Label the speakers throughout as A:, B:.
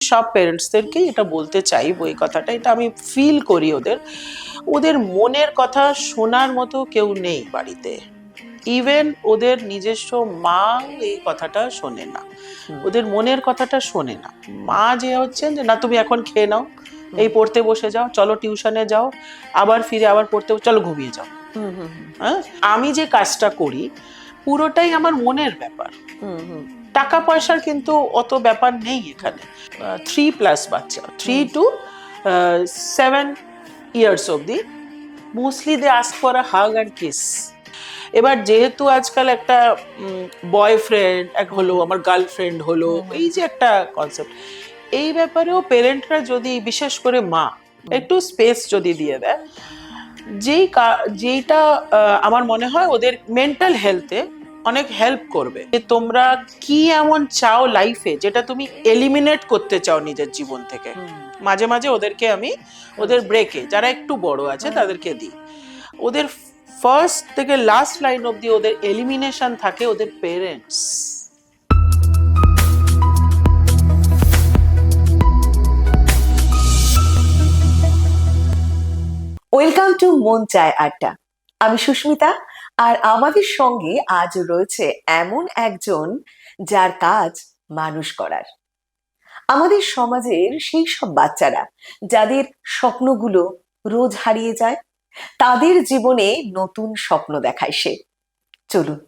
A: সব প্যারেন্টসদেরকেই এটা বলতে চাইবো, এই কথাটা, এটা আমি ফিল করি। ওদের মনের কথা শোনার মতো কেউ নেই বাড়িতে। ইভেন ওদের নিজস্ব মা এই কথাটা শোনে না, ওদের মনের কথাটা শোনে না। মা যে হচ্ছেন যে না তুমি এখন খেয়ে নাও, এই পড়তে বসে যাও, চলো টিউশনে যাও, আবার ফিরে আবার পড়তে, চলো ঘুমিয়ে যাও। হ্যাঁ, আমি যে কাজটা করি পুরোটাই আমার মনের ব্যাপার। টাকা পয়সার কিন্তু অত ব্যাপার নেই এখানে। 3+ বাচ্চা, 3 to 7 years অব্দি mostly they ask for a hug and kiss. এবার যেহেতু আজকাল একটা বয়ফ্রেন্ড এক হলো, আমার গার্লফ্রেন্ড হলো, এই যে একটা কনসেপ্ট, এই ব্যাপারেও পেরেন্টরা যদি, বিশেষ করে মা, একটু স্পেস যদি দিয়ে দেয়, যেইটা আমার মনে হয় ওদের মেন্টাল হেলথে অনেক হেল্প করবে। যে তোমরা কি এমন চাও লাইফে যেটা তুমি এলিমিনেট করতে চাও নিজের জীবন থেকে। মাঝে মাঝে ওদেরকে আমি ওদের ব্রেকে, যারা একটু বড় আছে তাদেরকে দিই, ওদের ফার্স্ট থেকে লাস্ট লাইন অব্দি ওদের এলিমিনেশন থাকে ওদের পেরেন্টস।
B: ওয়েলকাম টু মন চায় আড্ডা। আমি সুস্মিতা, আর আমাদের সঙ্গে আজ রয়েছে এমন একজন যার কাজ মানুষ করার। আমাদের সমাজের সেই সব বাচ্চারা যাদের স্বপ্নগুলো রোজ হারিয়ে যায়, তাদের জীবনে নতুন স্বপ্ন দেখায় সে। চলুন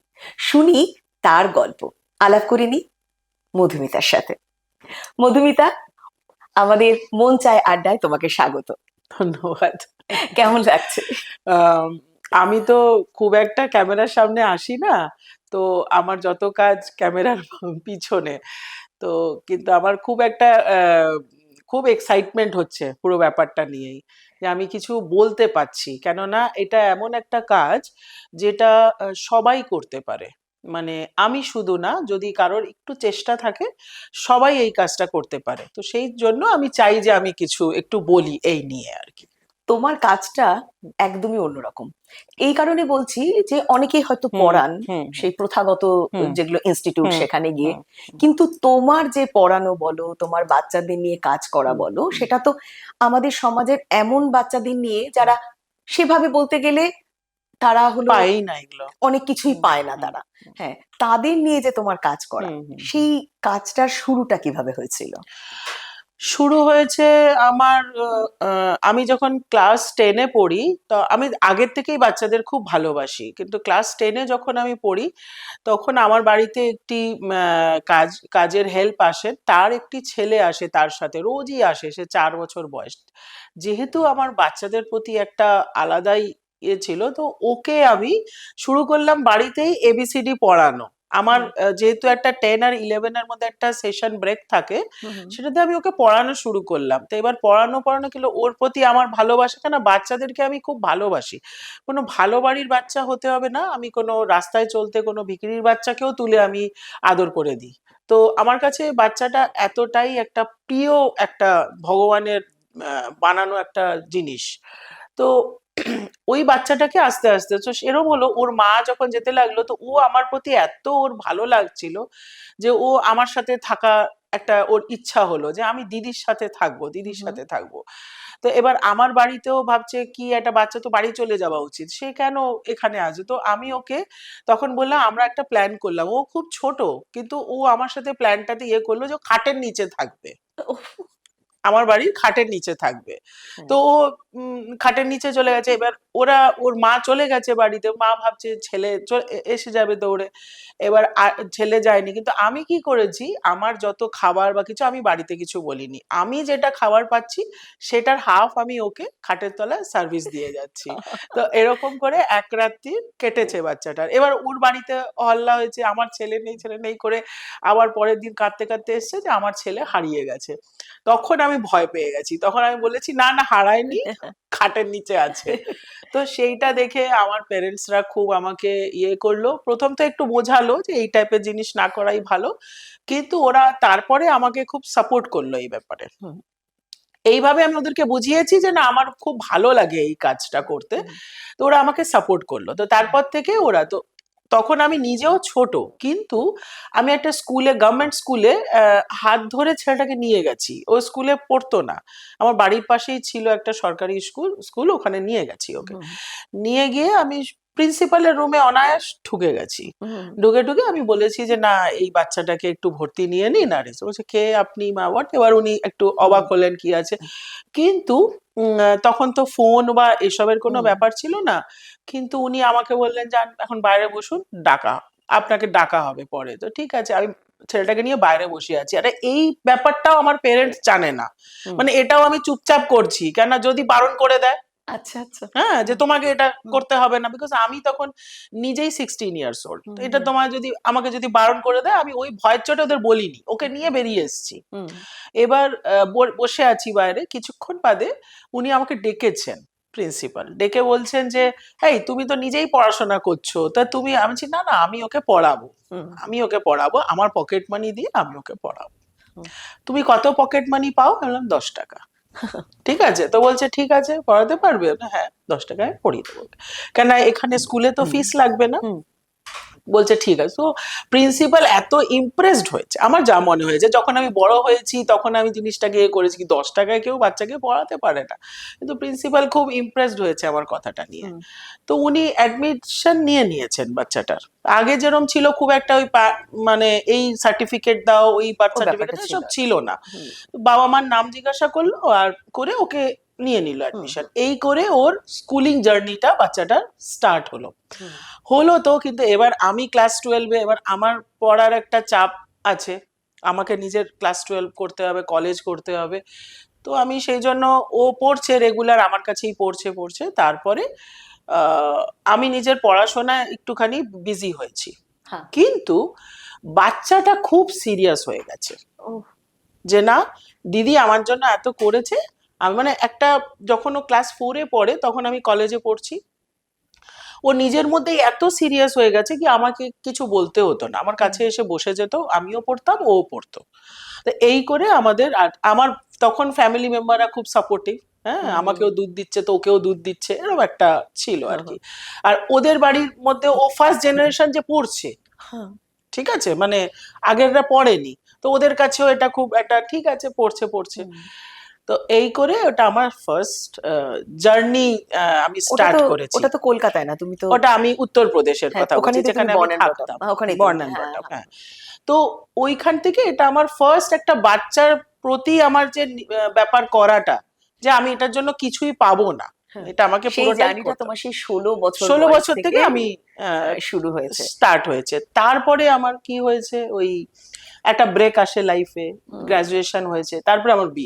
B: শুনি তার গল্প, আলাপ করে নি মধুমিতার সাথে। মধুমিতা, আমাদের মন চায় আড্ডায় তোমাকে স্বাগত।
A: ধন্যবাদ।
B: কেমন লাগছে?
A: আমি তো খুব একটা ক্যামেরার সামনে আসি না, তো আমার যত কাজ ক্যামেরার পিছনে, তো কিন্তু আমার খুব একটা খুব এক্সাইটমেন্ট হচ্ছে পুরো ব্যাপারটা নিয়েই, যে আমি কিছু বলতে পারছি। কেননা এটা এমন একটা কাজ যেটা সবাই করতে পারে, মানে আমি শুধু না, যদি কারোর একটু চেষ্টা থাকে সবাই এই কাজটা করতে পারে। তো সেই জন্য আমি চাই যে আমি কিছু একটু বলি এই নিয়ে আর কি।
B: তোমার কাজটা একদমই অন্যরকম। এই কারণে বলছি যে অনেকেই হয়তো পড়ান সেই প্রথাগত যেগুলো ইনস্টিটিউট, সেখানে গিয়ে, কিন্তু তোমার যে পড়ানো বলো, তোমার বাচ্চাদের নিয়ে কাজ করা বলো, সেটা তো আমাদের সমাজের এমন বাচ্চাদের নিয়ে যারা সেভাবে বলতে গেলে তারা হলো
A: পাই না এগুলো,
B: অনেক কিছুই পায় না তারা। হ্যাঁ, তাদের নিয়ে যে তোমার কাজ করা, সেই কাজটার শুরুটা কিভাবে হয়েছিল?
A: শুরু হয়েছে আমার আমি যখন ক্লাস 10-এ পড়ি, তো আমি আগের থেকেই বাচ্চাদের খুব ভালোবাসি, কিন্তু ক্লাস 10-এ যখন আমি পড়ি তখন আমার বাড়িতে একটি কাজের হেল্প আসে, তার একটি ছেলে আসে, তার সাথে রোজই আসে, সে 4 বছর বয়স। যেহেতু আমার বাচ্চাদের প্রতি একটা আলাদাই ইয়ে ছিল, তো ওকে আমি শুরু করলাম বাড়িতেই এবিসিডি পড়ানো। আমার যেহেতু একটা 10 আর 11-এর মধ্যে একটা সেশন ব্রেক থাকে, সেটাতে আমি ওকে পড়ানো শুরু করলাম। তো এবার পড়ানো কিন্তু ওর প্রতি আমার ভালোবাসা, কেন বাচ্চাদেরকে আমি খুব ভালোবাসি। কোনো ভালো বাড়ির বাচ্চা হতে হবে না, আমি কোনো রাস্তায় চলতে কোনো ভিখিরির বাচ্চাকেও তুলে আমি আদর করে দিই। তো আমার কাছে বাচ্চাটা এতটাই একটা প্রিয়, একটা ভগবানের বানানো একটা জিনিস। তো ওই বাচ্চাটাকে আস্তে আস্তে, তো এরকম হলো, ওর মা যখন যেতে লাগলো, তো ও আমার প্রতি এত ওর ভালো লাগছিল যে ও আমার সাথে থাকা একটা ওর ইচ্ছা হলো যে আমি দিদির সাথে থাকবো, দিদির সাথে থাকবো। তো এবার আমার বাড়িতেও ভাবছে কি একটা বাচ্চা তো বাড়ি চলে যাওয়া উচিত, সে কেন এখানে আসে। তো আমি ওকে তখন বললাম, আমরা একটা প্ল্যান করলাম, ও খুব ছোট কিন্তু ও আমার সাথে প্ল্যানটাতে ইয়ে করলো যে খাটের নিচে থাকবে, আমার বাড়ির খাটের নিচে থাকবে। তো ও খাটের নিচে চলে গেছে। এবার ওর মা চলে গেছে বাড়িতে, মা ভাবছে ছেলে এসে যাবে দৌড়ে। এবার ছেলে যায়নি, কিন্তু আমি কি করেছি, আমার যত খাবার বা কিছু আমি বাড়িতে কিছু বলিনি, আমি যেটা খাবার পাচ্ছি সেটার হাফ আমি ওকে খাটের তলায় সার্ভিস দিয়ে যাচ্ছি। তো এরকম করে এক রাত্রি কেটেছে বাচ্চাটার। এবার ওর বাড়িতে হল্লা হয়েছে, আমার ছেলে নেই, ছেলে নেই করে আবার পরের দিন কাঁদতে কাঁদতে এসছে যে আমার ছেলে হারিয়ে গেছে। তখন আমি ভয় পেয়ে গেছি, তখন আমি বলেছি না না, হারায়নি, খাটের নিচে আছে। তো সেইটা দেখে আমার প্যারেন্টসরা খুব আমাকে ইয়ে করলো, প্রথম তো একটু বোঝালো যে এই টাইপের জিনিস না করাই ভালো, কিন্তু ওরা তারপরে আমাকে খুব সাপোর্ট করলো এই ব্যাপারে। এইভাবে আমি ওদেরকে বুঝিয়েছি যে না আমার খুব ভালো লাগে এই কাজটা করতে, তো ওরা আমাকে সাপোর্ট করলো। তো তারপর থেকে ওরা তো তখন আমি নিজেও ছোট, কিন্তু আমি একটা স্কুলে, গভর্নমেন্ট স্কুলে হাত ধরে ছেলেটাকে নিয়ে গেছি। ও স্কুলে পড়তো না, আমার বাড়ির পাশেই ছিল একটা সরকারি স্কুল, ওখানে নিয়ে গেছি ওকে।
B: হুম,
A: নিয়ে গিয়ে আমি প্রিন্সিপালের রুমে অনায়াস ঢুকে গেছি।
B: হুম,
A: ঢুকে ঢুকে আমি বলেছি যে না, এই বাচ্চাটাকে একটু ভর্তি নিয়ে নিন। আর বলছে কে আপনি, মা হোয়াট এবার। উনি একটু অবাক হলেন কি আছে, কিন্তু তখন তো ফোন বা এসবের কোনো
B: হুম,
A: ব্যাপার ছিল না। কিন্তু উনি আমাকে বললেন যে এখন বাইরে বসুন, আপনাকে ডাকা হবে পরে। তো ঠিক আছে, আমি ছেলেটাকে নিয়ে বাইরে বসে আছি। আরে এই ব্যাপারটাও আমার পেরেন্টস জানে না,
B: হুম।
A: মানে এটাও আমি চুপচাপ করছি কেন, যদি বারণ করে দেয়,
B: আচ্ছা, আচ্ছা।
A: হ্যাঁ, যে
B: হুম,
A: তোমাকে এটা
B: হুম,
A: করতে হবে না, বিকজ আমি তখন নিজেই 16 ইয়ার্স ওল্ড। তো
B: হুম,
A: এটা
B: হুম,
A: তোমার যদি আমাকে যদি বারণ করে দেয়, আমি ওই ভয়ের চোটে ওদের বলিনি, ওকে নিয়ে বেরিয়ে এসেছি।
B: হুম,
A: এবার বসে আছি বাইরে, কিছুক্ষণ বাদে উনি আমাকে ডেকেছেন, প্রিন্সিপাল ডেকে বলছেন যে এই তুমি তো নিজেই পড়াশোনা করছো, তা তুমি, আমি বলছি না না, আমি ওকে পড়াবো,
B: হুম,
A: আমার পকেট মানি দিয়ে আমি ওকে পড়াবো।
B: হুম।
A: তুমি কত পকেট মানি পাও? আমি বললাম 10 টাকা। ঠিক আছে, তো বলছে ঠিক আছে পড়াতে পারবে? হ্যাঁ, 10 টাকায় পড়িয়ে দেবো। কেন, এখানে স্কুলে তো
B: হুম,
A: ফিস লাগবে না।
B: হুম,
A: বলছে ঠিক আছে। তো প্রিন্সিপাল এত ইমপ্রেসড হয়েছে, আমার যা মনে হয়েছে, যখন আমি বড় হয়েছি তখন আমি জিনিসটাকে করেছি কি 10 টাকায় কেউ বাচ্চাকে পড়াতে পারে না, কিন্তু প্রিন্সিপাল খুব ইমপ্রেসড হয়েছে আমার কথাটা নিয়ে।
B: হুম।
A: তো উনি অ্যাডমিশন নিয়ে নিয়েছেন বাচ্চাটার। আগে যেরকম ছিল খুব একটা ওই মানে এই সার্টিফিকেট দাও, ওই বার্থ
B: ও
A: সার্টিফিকেট
B: ব্যাপারটা ছিল
A: সব
B: আর কি।
A: ছিল না।
B: হুম,
A: বাবা মার নাম জিজ্ঞাসা করলো আর করে ওকে নিয়ে নিল
B: হুম,
A: অ্যাডমিশন। এই করে ওর স্কুলিং জার্নিটা বাচ্চাটার স্টার্ট হলো।
B: হুম,
A: হলো তো, কিন্তু এবার আমি ক্লাস 12-এ, এবার আমার পড়ার একটা চাপ আছে, আমাকে নিজের ক্লাস 12 করতে হবে, কলেজ করতে হবে। তো আমি সেই জন্য, ও পড়ছে রেগুলার আমার কাছেই পড়ছে, তারপরে আহ, আমি নিজের পড়াশোনায় একটুখানি বিজি হয়েছি।
B: হ্যাঁ।
A: কিন্তু বাচ্চাটা খুব সিরিয়াস হয়ে গেছে,
B: ও,
A: যে না, দিদি আমার জন্য এত করেছে। আমি মানে একটা, যখন ও ক্লাস 4-এ পড়ে তখন আমি কলেজে পড়ছি, ও নিজের মধ্যেই এত সিরিয়াস হয়ে গেছে কি আমাকে কিছু বলতে হতো না, আমার
B: হুম,
A: কাছে এসে বসে যেত, আমিও পড়তাম ও পড়তো। তো এই করে আমাদের, আর আমার তখন ফ্যামিলি মেম্বাররা খুব সাপোর্টিভ, হ্যাঁ,
B: হুম, হুম,
A: আমাকেও দুধ দিচ্ছে তো ওকেও দুধ দিচ্ছে, এরকম একটা ছিল আর
B: হুম,
A: কি।
B: হুম,
A: আর ওদের বাড়ির মধ্যে ও ফার্স্ট জেনারেশন যে পড়ছে,
B: হ্যাঁ,
A: ঠিক আছে, মানে আগেররা পড়েনি, তো ওদের কাছেও এটা খুব একটা ঠিক আছে, পড়ছে।
B: হুম।
A: তো এই করে ওটা আমার ফার্স্ট জার্নি আমি
B: ওটা
A: স্টার্ট
B: তো
A: করেছি।
B: ওটা তো কলকাতায় না, তুমি তো।
A: ওটা আমি উত্তরপ্রদেশের
B: হ্যাঁ,
A: কথা বলছি,
B: ওখানেই তো তুমি
A: যেখানে আমি
B: বর্ন এন্ড ব্রট আপ।
A: থাকতাম।
B: ওখানেই তুমি,
A: বর্ন অ্যান্ড
B: হ্যাঁ,
A: ব্রট আপ,
B: হ্যাঁ।
A: হ্যাঁ। তো ওইখান থেকে এটা আমার ফার্স্ট একটা বাচ্চার প্রতি আমার যে ব্যাপার করাটা, যে আমি এটার জন্য কিছুই পাবো না,
B: হ্যাঁ।
A: এটা আমাকে
B: সেই
A: পুরোটাই
B: জার্নিটা
A: করতে
B: তোমার
A: হবে।
B: সেই 16 বছর
A: 16
B: বয়স
A: বছর
B: থেকে
A: থেকে আমি
B: শুরু হয়েছে।
A: স্টার্ট হয়েছে। তারপরে আমার কি হয়েছে, ওই একটা ব্রেক আসে লাইফে,
B: হুম,
A: গ্রাজুয়েশন হয়েছে, তারপরে আমার
B: হুম,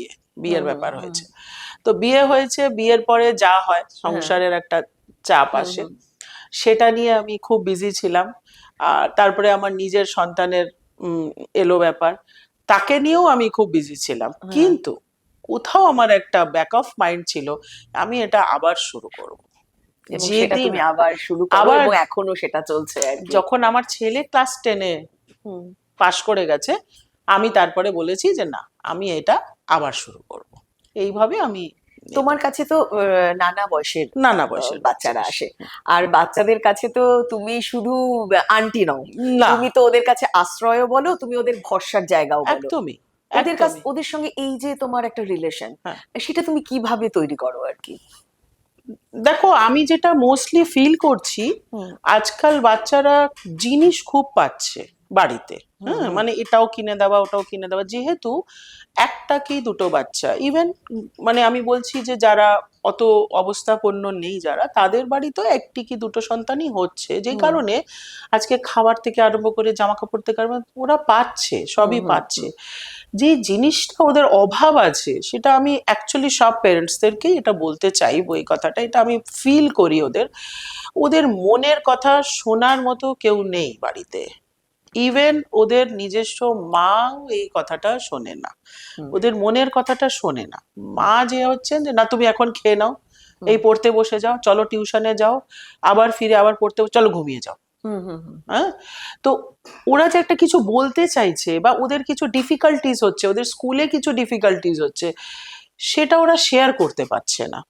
A: বিয়ের
B: হুম,
A: ব্যাপার
B: হুম,
A: হয়েছে। তো বিয়ে হয়েছে, বিয়ের পরে যা হয়,
B: হ্যাঁ,
A: সংসারের একটা চাপ
B: হুম,
A: আসে,
B: হুম,
A: সেটা নিয়ে আমি খুব বিজি ছিলাম। আর তারপরে আমার নিজের সন্তানের এলো ব্যাপার, তাকে নিয়েও আমি খুব বিজি ছিলাম।
B: হ্যাঁ।
A: কিন্তু কোথাও আমার একটা ব্যাক অফ মাইন্ড ছিল, আমি এটা আবার শুরু করব।
B: এবং সেটা
A: যেদিন
B: তুমি আবার শুরু করো
A: আবার,
B: এবং এখনো সেটা চলছে আর কি।
A: যখন আমার ছেলে ক্লাস 10-এ
B: হুম।
A: পাশ করে গেছে, আমি তারপরে বলেছি যে না, আমি এটা আবার শুরু করব। এইভাবে আমি
B: তোমার কাছে তো নানা বয়সের
A: নানা বয়সের বাচ্চা
B: বাচ্চারা
A: আসে।
B: আসে। আর বাচ্চাদের কাছে তো তুমি শুধু আন্টি নও,
A: না,
B: তুমি তো ওদের কাছে আশ্রয়ও বলো, তুমি ওদের ভরসার জায়গাও বলো।
A: একদমই,
B: ওদের
A: একদমই,
B: ওদের সঙ্গে এই যে তোমার একটা রিলেশন,
A: হ্যাঁ।
B: সেটা তুমি কিভাবে তৈরি করো আর কি?
A: দেখো, আমি যেটা মোস্টলি ফিল করছি,
B: হুম,
A: আজকাল বাচ্চারা জিনিস খুব পাচ্ছে বাড়িতে,
B: হুম,
A: হ্যাঁ,
B: হুম,
A: মানে এটাও কিনে দেওয়া ওটাও কিনে দেওয়া, যেহেতু একটা কি দুটো বাচ্চা, ইভেন মানে আমি বলছি যে যারা অত অবস্থাপন্ন নেই, যারা, তাদের বাড়িতেও একটি কি দুটো সন্তানই হচ্ছে, যে
B: হুম,
A: কারণে আজকে খাবার থেকে আরম্ভ করে জামা কাপড় থেকে আরম্ভ ওরা পাচ্ছে,
B: হুম,
A: সবই
B: হুম,
A: পাচ্ছে। যে জিনিসটা ওদের অভাব আছে, সেটা আমি অ্যাকচুয়ালি সব পেরেন্টসদেরকেই এটা বলতে চাইবো, এই কথাটা, এটা আমি ফিল করি, ওদের ওদের মনের কথা শোনার মতো কেউ নেই বাড়িতে। ইভেন ওদের নিজস্ব মাও এই কথাটা শোনে না,
B: হুম,
A: ওদের মনের কথাটা শোনে না। মা যে হচ্ছেন যে না, তুমি এখন খেয়ে নাও,
B: হুম,
A: এই পড়তে বসে যাও, চলো টিউশনে যাও, আবার ফিরে আবার পড়তে, চলো ঘুমিয়ে যাও,
B: হুম, হুম, হুম,
A: হ্যাঁ। তো ওরা যে একটা কিছু বলতে চাইছে, বা ওদের কিছু ডিফিকাল্টিস হচ্ছে, ওদের স্কুলে কিছু ডিফিকাল্টিস হচ্ছে, সেটা ওরা শেয়ার করতে পারছে না।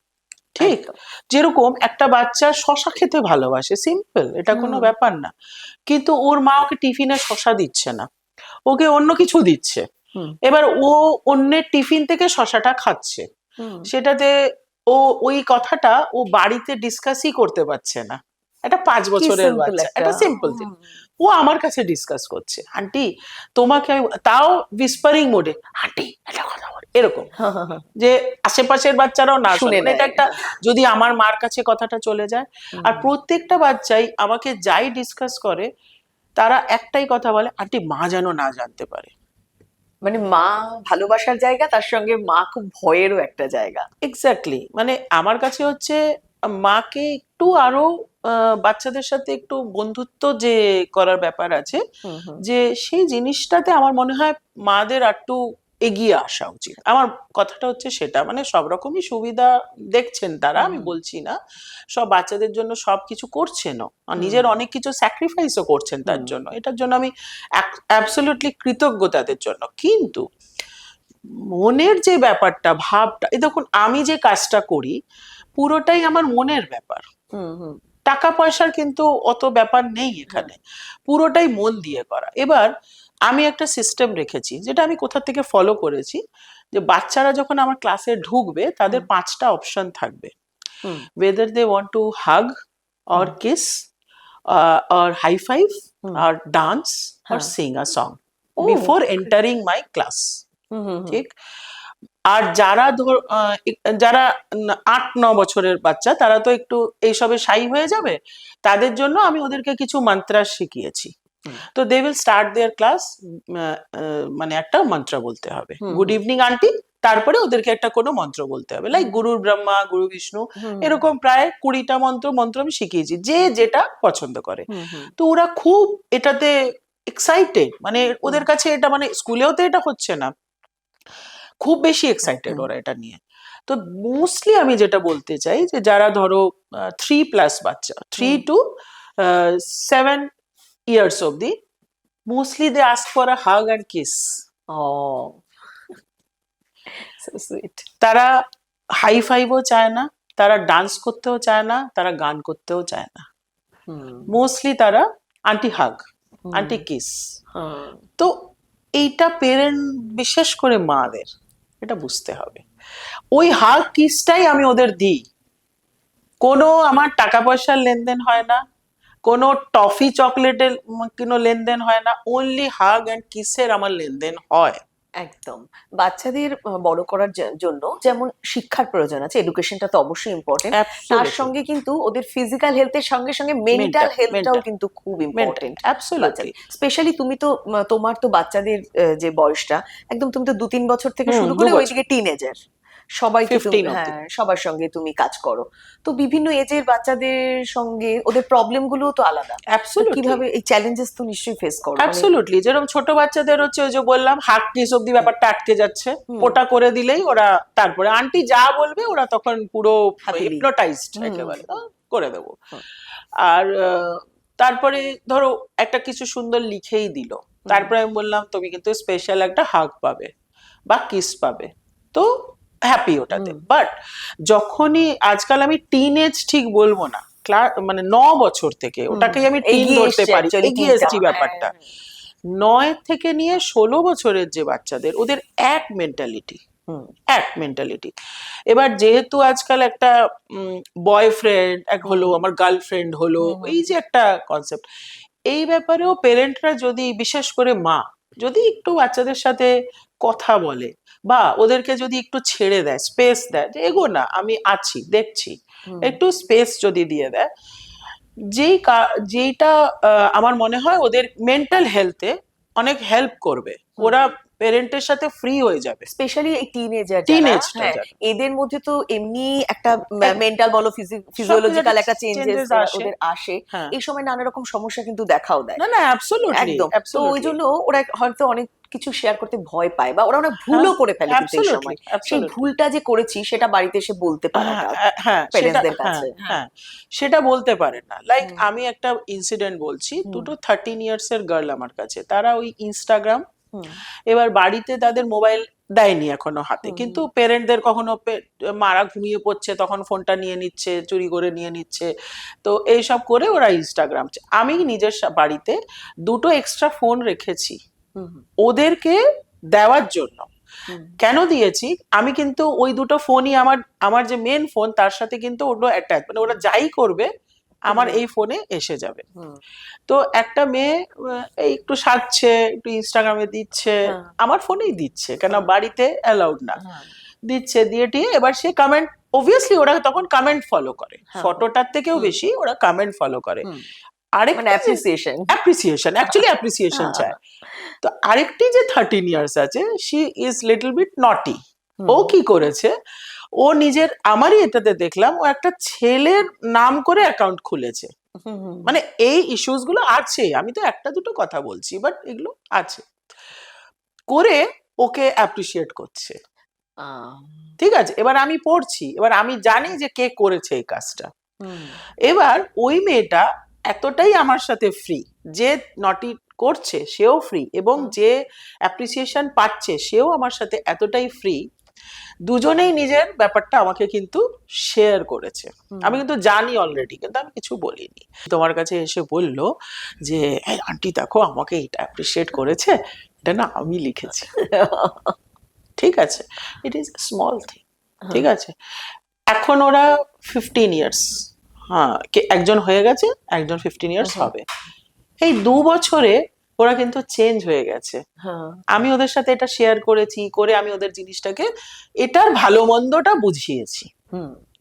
A: ঠিক,
B: একদম।
A: যেরকম একটা বাচ্চা শশা খেতে ভালোবাসে, সিম্পল, এটা কোনো
B: হুম।
A: ব্যাপার না, কিন্তু ওর মা ওকে টিফিনে শশা দিচ্ছে না, ওকে অন্য কিছু দিচ্ছে।
B: হুম।
A: এবার ও অন্যের টিফিন থেকে শশাটা খাচ্ছে,
B: হুম।
A: সেটাতে ও ওই কথাটা ও বাড়িতে ডিসকাসই করতে পারছে না। একটা 5
B: কি
A: বছরের
B: সিম্পল
A: বাচ্চা,
B: একটা।
A: একটা সিম্পল থিং, ও আমার কাছে ডিসকাস করছে, আন্টি তোমাকে তাও উইসপারিং মোডে, আন্টি একটা কথা বল, এরকম, যে আশেপাশের বাচ্চারাও না
B: শুনে
A: শোনে, মানে
B: নেয়।
A: এটা একটা, যদি আমার মার কাছে কথাটা চলে যায়। আর
B: হুম।
A: প্রত্যেকটা বাচ্চাই আমাকে যাই ডিসকাস করে, তারা একটাই কথা বলে, আন্টি মা যেন না জানতে পারে।
B: মানে মা ভালোবাসার জায়গা, তার সঙ্গে মা খুব ভয়েরও একটা জায়গা।
A: এক্স্যাক্টলি, মানে আমার কাছে হচ্ছে মাকে একটু আরো বাচ্চাদের সাথে একটু বন্ধুত্ব যে করার ব্যাপার আছে,
B: হুম। হুম।
A: যে সেই জিনিসটাতে আমার মনে হয় মাদের একটু এগিয়ে আসা উচিত। আমার কথাটা হচ্ছে সেটা, মানে সব রকমই সুবিধা দেখছেন তারা, আমি
B: হুম।
A: বলছি না সব বাচ্চাদের জন্য সবকিছু করছেনও, আর
B: হুম।
A: নিজের অনেক কিছু স্যাক্রিফাইসও করছেন তার
B: হুম।
A: জন্য, এটার জন্য আমি অ্যাবসলিউটলি কৃতজ্ঞ তাদের জন্য। কিন্তু মনের যে ব্যাপারটা, ভাবটা, এই দেখুন আমি যে কাজটা করি পুরোটাই আমার মনের ব্যাপার,
B: হুম। হুম।
A: টাকা পয়সার কিন্তু অত ব্যাপার নেই এখানে, পুরোটাই মন দিয়ে করা। এবার আমি একটা সিস্টেম রেখেছি, যেটা আমি কোথা থেকে ফলো করেছি, যে বাচ্চারা যখন আমার ক্লাসে ঢুকবে তাদের 5টা অপশন থাকবে,
B: হুম।
A: whether they want to hug or
B: hmm.
A: kiss, or high five,
B: hmm.
A: or dance, or
B: হ্যাঁ।
A: sing a song
B: O.
A: before entering my class,
B: হুম। হুম। হুম।
A: ঠিক। আর যারা যারা 8-9 বছরের বাচ্চা, তারা তো একটু এইসবে শাই হয়ে যাবে, তাদের জন্য আমি ওদেরকে কিছু মন্ত্র শিখিয়েছি।
B: হুম।
A: তো they will start their class, মানে একটা মন্ত্র বলতে হবে,
B: হুম।
A: গুড ইভিনিং আন্টি, তারপরে ওদেরকে একটা কোনো মন্ত্র বলতে হবে, লাইক গুরুর ব্রহ্মা গুরু বিষ্ণু,
B: হুম।
A: এরকম প্রায় 20টা মন্ত্র আমি শিখিয়েছি, যে যেটা পছন্দ করে।
B: হুম। হুম।
A: তো ওরা খুব এটাতে এক্সাইটেড, মানে ওদের কাছে এটা, মানে স্কুলেও তো এটা হচ্ছে না, খুব বেশি এক্সাইটেড ওরা এটা নিয়ে। তো মোস্টলি আমি যেটা বলতে চাই, যে যারা ধরো 3+ বাচ্চা, 3 to 7 years অব্দি, mostly they ask for a hug and kiss.
B: Oh, so sweet.
A: তারা হাই ফাইভও চায় না, তারা ডান্স করতেও চায় না, তারা গান করতেও চায় না,
B: হুম।
A: মোস্টলি তারা আন্টি হাগ, আন্টি কিস। তো এইটা পেরেন্ট, বিশেষ করে মাদের এটা বুঝতে হবে, ওই হাগ কিসটাই আমি ওদের দিই, কোনো আমার টাকা পয়সার লেনদেন হয় না, কোনো টফি চকলেটের কোনো লেনদেন হয় না, অনলি হাগ অ্যান্ড কিসের আমার লেনদেন হয়।
B: একদম। বাচ্চাদের বড় করার জন্য যেমন শিক্ষার প্রয়োজন আছে, এডুকেশনটা তো অবশ্যই ইম্পর্টেন্ট, তার
A: Absolutely.
B: সঙ্গে কিন্তু ওদের ফিজিক্যাল হেলথের সঙ্গে সঙ্গে মেন্টাল হেলথটাও কিন্তু খুব ইম্পর্টেন্ট।
A: অ্যাবসলিউটলি।
B: স্পেশালি তুমি তো তোমার তো বাচ্চাদের যে বয়সটা একদম, তুমি তো 2-3 বছর থেকে শুরু
A: 2
B: করে
A: বছর,
B: ওইদিকে টিনেজার সবাইকে তুমি,
A: 15 অব্দি।
B: হ্যাঁ, সবার সঙ্গে তুমি কাজ করো। তো বিভিন্ন এজের বাচ্চাদের সঙ্গে ওদের প্রবলেম গুলোও তো আলাদা। তো
A: অ্যাবসলিউটলি,
B: কিভাবে এই চ্যালেঞ্জেস তো নিশ্চয়ই ফেস করো, মানে
A: অ্যাবসলিউটলি, যেরকম ছোট বাচ্চাদের হচ্ছে ওই যে বললাম হাগ কিস অব্দি ব্যাপারটা আটকে যাচ্ছে,
B: হুম।
A: ওটা করে দিলেই ওরা তারপরে আন্টি যা বলবে ওরা তখন পুরো
B: Happily.
A: হিপনোটাইজড
B: হুম।
A: একেবারে, করে দেবো।
B: হুম।
A: আর তারপরে ধরো একটা কিছু সুন্দর লিখেই দিল, তারপরে আমি বললাম তুমি কিন্তু স্পেশাল একটা হাগ পাবে বা কিস পাবে, তো হ্যাপি ওটাতে। বাট যখনই আজকাল আমি টিনেজ ঠিক বলবো না, মানে 9 বছর থেকে ওটাকেই আমি টিন
B: এগিয়ে
A: ধরতে
B: এসছে
A: পারি,
B: actually
A: এগিয়ে
B: টিনটা,
A: এসছি ব্যাপারটা।
B: হ্যাঁ।
A: 9 থেকে নিয়ে 16 বছরের যে বাচ্চাদের, ওদের এক মেন্টালিটি,
B: হুম।
A: এক মেন্টালিটি। এবার যেহেতু আজকাল একটা বয়ফ্রেন্ড এক হলো, আমার গার্লফ্রেন্ড হলো, এই যে একটা কনসেপ্ট, এই ব্যাপারেও পেরেন্টরা যদি, বিশেষ করে মা যদি একটু বাচ্চাদের সাথে কথা বলে, বা ওদেরকে যদি একটু ছেড়ে দেয়, স্পেস দেয়, যে এগো না আমি আছি দেখছি, একটু স্পেস যদি দিয়ে দেয়, যেইটা আমার মনে হয় ওদের মেন্টাল হেলথে অনেক হেল্প করবে, ওরা পেরেন্টের সাথে ফ্রি হয়ে যাবে।
B: স্পেশালি এই টিনেজার যারা,
A: টিনেজটা
B: হ্যাঁ,
A: যারা,
B: এদের মধ্যে তো এমনি একটা মেন্টাল বলো ফিজিওলজিক্যাল একটা চেঞ্জেস ওদের আসে।
A: হ্যাঁ,
B: এই সময় নানা রকম সমস্যা কিন্তু দেখাও দেয়।
A: না না, অ্যাবসলিউটলি,
B: একদম। তো ওই জন্য ওরা হয়তো অনেক কিছু শেয়ার করতে ভয় পায়, বা ওরা অনেক
A: হ্যাঁ,
B: ভুলও করে ফেলে কিন্তু এই সময়। সেই
A: absolutely.
B: ভুলটা যে করেছি সেটা বাড়িতে এসে বলতে পারাটা
A: হ্যাঁ, সেটা,
B: প্যারেন্টসদের
A: হ্যাঁ
B: কাছে।
A: হ্যাঁ, সেটা বলতে পারে না। লাইক আমি একটা ইনসিডেন্ট বলছি, দুটো 13 ইয়ার্স এর গার্ল আমার কাছে, তারা ওই ইনস্টাগ্রাম, এবার বাড়িতে তাদের মোবাইল দেয়নি এখনো হাতে,
B: হুম,
A: কিন্তু পেরেন্টদের কখনো মারা ঘুমিয়ে পড়ছে তখন ফোনটা নিয়ে নিচ্ছে, চুরি করে নিয়ে নিচ্ছে। তো এইসব করে ওরা ইনস্টাগ্রাম, আমি নিজের বাড়িতে দুটো এক্সট্রা ফোন রেখেছি
B: হুম,
A: ওদেরকে দেওয়ার জন্য।
B: হুম,
A: কেন দিয়েছি, আমি কিন্তু ওই দুটো ফোনই আমার, আমার যে মেন ফোন তার সাথে কিন্তু ওগুলো অ্যাটাচ, মানে ওরা যাই করবে আমার এই ফোনে এসে যাবে।
B: হুম,
A: তো একটা মেয়ে এই একটু সাজছে, একটু ইনস্টাগ্রামে দিচ্ছে,
B: হ্যাঁ,
A: আমার ফোনেই দিচ্ছে, কেন
B: হ্যাঁ,
A: বাড়িতে অ্যালাউড না।
B: হ্যাঁ,
A: দিচ্ছে, দিয়ে টিয়ে এবার সে কমেন্ট, অবভিয়াসলি ওরা তখন কমেন্ট ফলো করে,
B: হ্যাঁ,
A: ফটোটার থেকেও
B: হুম,
A: বেশি ওরা কমেন্ট ফলো করে।
B: হুম, মানে
A: আরেকটা যে
B: অ্যাপ্রিসিয়েশন।
A: অ্যাপ্রিসিয়েশন, অ্যাকচুয়ালি অ্যাপ্রিসিয়েশন চায়। তো আরেকটি যে 13 ইয়ার্স আছে, শি ইজ লিটল বিট নটি। ও কি করেছে, ও নিজের, আমারই এটাতে দেখলাম, ও একটা ছেলের নাম করে অ্যাকাউন্ট খুলেছে। মানে এই ইস্যুস গুলো আছে, আমি তো একটা দুটো কথা বলছি, বাট এগুলো আছে, করে ওকে অ্যাপ্রিসিয়েট করছে। ঠিক আছে, এবার আমি পড়ছি, এবার আমি জানি যে কে করেছে এই কাজটা। এবার ওই মেয়েটা এতটাই আমার সাথে ফ্রি, যে নটি করছে সেও ফ্রি, এবং যে অ্যাপ্রিসিয়েশন পাচ্ছে সেও আমার সাথে এতটাই ফ্রি, দুজনেই নিজের ব্যাপারটা আমাকে কিন্তু শেয়ার করেছে। আমি কিন্তু জানি অলরেডি, কিন্তু আমি কিছু বলিনি। তোমার কাছে এসে বলল যে এই আন্টি দেখো আমাকে এটা অ্যাপ্রিসিয়েট করেছে, এটা না আমি লিখেছি। ঠিক আছে, ইট ইজ স্মল থিং। ঠিক আছে, এখন ওরা 15 ইয়ার্স, হ্যাঁ একজন হয়ে গেছে, একজন 15 ইয়ার্স হবে। এই 2 বছরে ওরা কিন্তু চেঞ্জ হয়ে গেছে। আমি ওদের সাথে এটা শেয়ার করেছি, করে আমি ওদের জিনিসটাকে, এটার ভালো মন্দটা বুঝিয়েছি।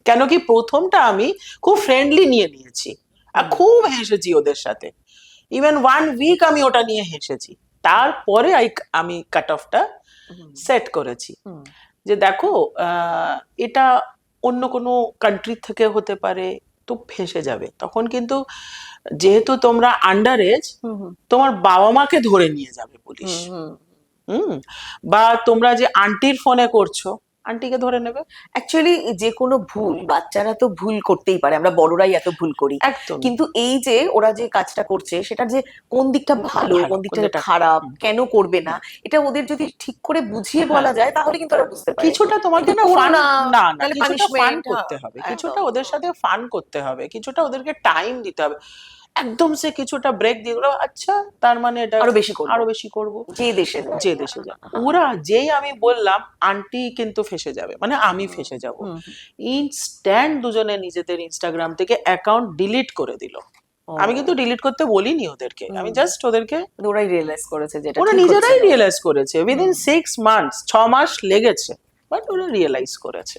A: কেন কি প্রথমটা আমি খুব ফ্রেন্ডলি নিয়ে নিয়েছি, আর খুব হেসেছি ওদের সাথে, ইভেন 1 উইক আমি ওটা নিয়ে হেসেছি। তারপরে আমি কাট অফটা সেট করেছি, যে দেখো এটা অন্য কোনো কান্ট্রি থেকে হতে পারে, তো ফেঁসে যাবে তখন কিন্তু, যেহেতু তোমরা আন্ডার এজ, তোমার বাবা মাকে ধরে নিয়ে যাবে পুলিশ। হুম, বা তোমরা যে আন্টির ফোনে করছো, আন্টিকে ধরে নেবে।
B: অ্যাকচুয়ালি যে কোনো ভুল, বাচ্চারা তো ভুল করতেই পারে, আমরা বড়রাই এত ভুল করি,
A: একদম
B: কিন্তু এই যে ওরা যে কাজটা করছে সেটার যে কোন দিকটা ভালো, কোন দিকটা
A: কোনটা
B: খারাপ, কেন করবে না, এটা ওদের যদি ঠিক করে বুঝিয়ে বলা যায় তাহলে কিন্তু ওরা বুঝতে পারে।
A: কিছুটা তোমাকে
B: কিন্তু
A: না
B: করো
A: ফান,
B: না,
A: না না
B: তাহলে
A: কিছুটা ফান
B: পানিশমেন্ট।
A: করতে হবে, কিছুটা
B: একদম।
A: ওদের সাথে ফান করতে হবে, কিছুটা ওদেরকে টাইম দিতে হবে। একদম সে কিছুটা ব্রেক দিয়ে দিলো, আচ্ছা তার মানে এটা
B: আরো বেশি করবো,
A: আরো বেশি করবো,
B: যে দেশে যায়।
A: যে দেশে যায়। ওরা যেই আমি বললাম আন্টি কিন্তু ফেসে যাবে, মানে আমি ফেসে যাব, ইনস্ট্যান্ট দুজনে নিজেদের ইনস্টাগ্রাম থেকে অ্যাকাউন্ট ডিলিট করে দিল। আমি কিন্তু ডিলিট করতে বলিনি ওদেরকে, আমি জাস্ট ওদেরকে,
B: ওরাই রিয়েলাইজ করেছে যেটা
A: ওরা
B: ঠিক হচ্ছে
A: নিজেরাই
B: না।
A: রিয়েলাইজ করেছে, উইদিন 6 মান্থস, 6 মাস লেগেছে, বাট ওরা রিয়েলাইজ করেছে।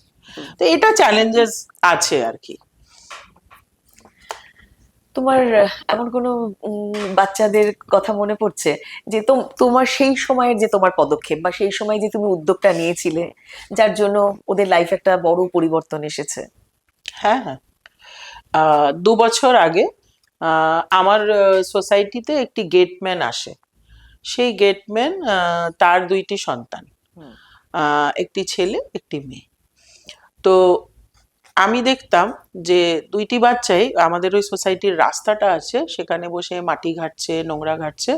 A: তো এটা চ্যালেঞ্জেস আছে আর কি।
B: তোমার এমন কোনো বাচ্চাদের কথা মনে পড়ছে যে তোমার সেই সময়ের যে তোমার পদক্ষেপ বা সেই সময় যে তুমি উদ্যোগটা নিয়েছিলে, যার জন্য ওদের লাইফে একটা বড় পরিবর্তন এসেছে?
A: হ্যাঁ হ্যাঁ, 2 বছর আগে আমার সোসাইটিতে একটি গেটম্যান আসে। সেই গেটম্যান, তার 2টি সন্তান, একটি ছেলে একটি মেয়ে। তো আমি দেখতাম যে 2টি বাচ্চাই আমাদের ওই সোসাইটির রাস্তাটা আছে সেখানে বসে মাটি ঘাটছে, নোংরা ঘাটছে।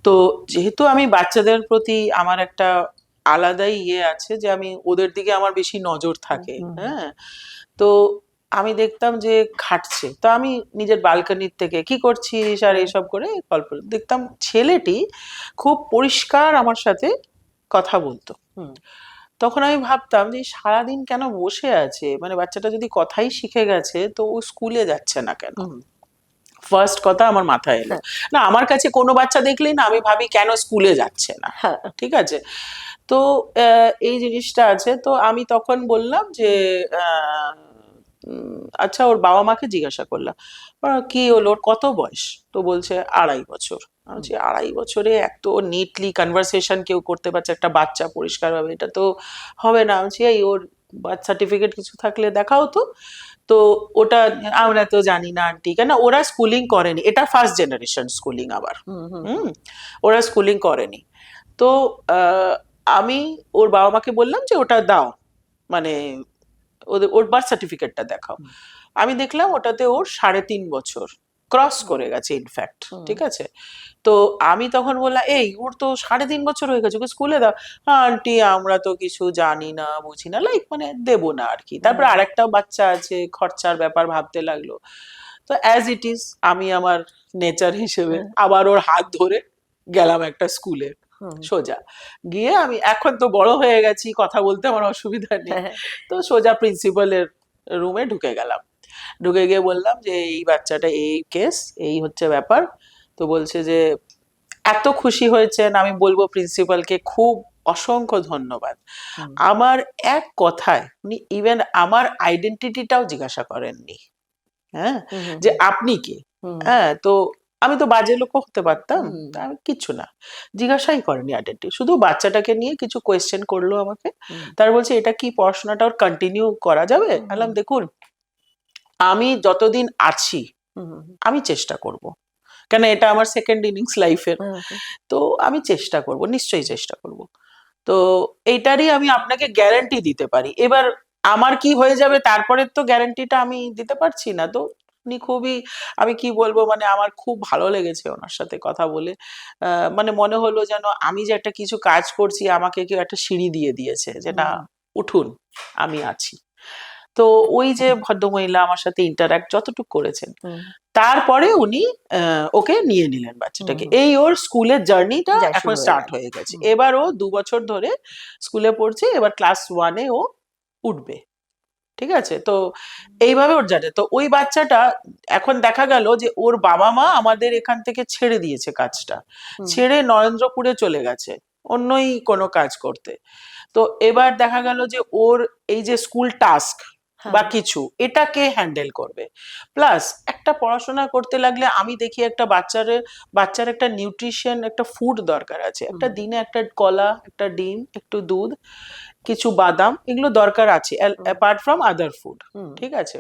A: তো যেহেতু আমি বাচ্চাদের প্রতি আমার একটা আলাদাই ইয়ে আছে, যে আমি ওদের দিকে আমার বেশি নজর থাকে, হ্যাঁ। তো আমি দেখতাম যে ঘাটছে, তো আমি নিজের ব্যালকনির থেকে কি করছিস আর এইসব করে গল্প দেখতাম, ছেলেটি খুব পরিষ্কার আমার সাথে কথা বলতো। তখন আমি ভাবতাম যে সারাদিন কেন বসে আছে, মানে বাচ্চাটা যদি কথাই শিখে গেছে তো ও স্কুলে যাচ্ছে না কেন। ফার্স্ট কথা আমার মাথায় এলো, না আমার কাছে কোনো বাচ্চা দেখলেই না আমি ভাবি কেন স্কুলে যাচ্ছে না। ঠিক আছে, তো এই জিনিসটা আছে। তো আমি তখন বললাম যে আচ্ছা ওর বাবা মাকে জিজ্ঞাসা করলাম, কি হলো, ওর কত বয়স? তো বলছে 2.5 বছর। আমি বলছি 2.5 বছরে এত নিটলি কনভারসেশন কেউ করতে পারছে একটা বাচ্চা পরিষ্কারভাবে, এটা তো হবে না। আমি বলছি এই ওর বার্থ সার্টিফিকেট কিছু থাকলে দেখাও তো। তো ওটা আমরা তো জানি না আন্টি, কেন ওরা স্কুলিং করেনি, এটা ফার্স্ট জেনারেশন স্কুলিং আবার, ওরা স্কুলিং করেনি। তো আমি ওর বাবা মাকে বললাম যে ওটা দাও, মানে ওর বার্থ সার্টিফিকেটটা দেখাও। আমি দেখলাম ওটাতে ওর 3.5 বছর ক্রস করে গেছে ইনফ্যাক্ট, ঠিক আছে। তো আমি তখন বললাম, এই ওর তো 3.5 বছর হয়ে গেছে, ওকে স্কুলে দাও। আন্টি আমরা তো কিছু জানি না বুঝি না, লাইক মানে দেবো না আর কি। তারপর আরেকটা বাচ্চা আছে, খরচার ব্যাপার ভাবতে লাগলো। তো অ্যাজ ইট ইজ আমি আমার নেচার হিসেবে আবার ওর হাত ধরে গেলাম একটা স্কুলে সোজা গিয়ে। আমি এখন তো বড় হয়ে গেছি, কথা বলতে আমার অসুবিধা নেই, তো সোজা প্রিন্সিপালের রুমে ঢুকে গেলাম। ঢুকে গিয়ে বললাম যে এই বাচ্চাটা এই কেস, এই হচ্ছে ব্যাপার। তো বলছে যে এত খুশি হয়েছেন, আমি বলবো প্রিন্সিপালকে খুব অসংখ্য ধন্যবাদ। আমার এক কথায় উনি ইভেন আমার আইডেন্টিটিটাও জিজ্ঞাসা করেননি, হ্যাঁ, যে আপনি কে। হ্যাঁ, তো আমি তো বাজে লোক হতে পারতাম, আমি কিচ্ছু না, জিজ্ঞাসাই করেনি আইডেন্টি। শুধু বাচ্চাটাকে নিয়ে কিছু কোয়েশ্চেন করলো আমাকে। তার বলছে এটা কি পড়াশোনাটা ওর কন্টিনিউ করা যাবে? বললাম দেখুন আমি যতদিন আছি আমি চেষ্টা করব, কেন এটা আমার সেকেন্ড ইনিংস লাইফের। তো আমি চেষ্টা করব, নিশ্চয়ই চেষ্টা করব। তো এইটারই আমি আপনাকে গ্যারান্টি দিতে পারি। এবার আমার কি হয়ে যাবে তারপরে তো গ্যারান্টিটা আমি দিতে পারছি না। তো উনি খুবই, আমি কি বলবো, মানে আমার খুব ভালো লেগেছে ওনার সাথে কথা বলে। মানে মনে হলো যেন আমি যে একটা কিছু কাজ করছি আমাকে কেউ একটা সিঁড়ি দিয়ে দিয়েছে, যে না উঠুন আমি আছি। তো ওই যে ভদ্রমহিলা আমার সাথে ইন্টারঅ্যাক্ট যতটুকু করেছেন, তারপরে উনি ওকে নিয়ে নিলেন বাচ্চাটাকে। এই ওর স্কুলের জার্নিটা এখন স্টার্ট হয়ে গেছে। এবার ও 2 বছর ধরে স্কুলে পড়ছে, এবার ক্লাস 1-এ ও উঠবে, ঠিক আছে। তো এইভাবে ওর জানে। তো ওই বাচ্চাটা এখন দেখা গেল যে ওর বাবা মা আমাদের এখান থেকে ছেড়ে দিয়েছে কাজটা, ছেড়ে নরেন্দ্রপুরে চলে গেছে অন্যই কোনো কাজ করতে। তো এবার দেখা গেল যে ওর এই যে স্কুল টাস্ক বা কিছু, এটাকে হ্যান্ডেল করবে। প্লাস একটা পড়াশোনা করতে লাগলে আমি দেখি একটা বাচ্চার একটা নিউট্রিশন, একটা ফুড দরকার আছে। একটা দিনে একটা কলা, একটা ডিম, একটু দুধ, কিছু বাদাম, এগুলো দরকার আছে অ্যাপার্ট ফ্রম আদার ফুড, ঠিক আছে।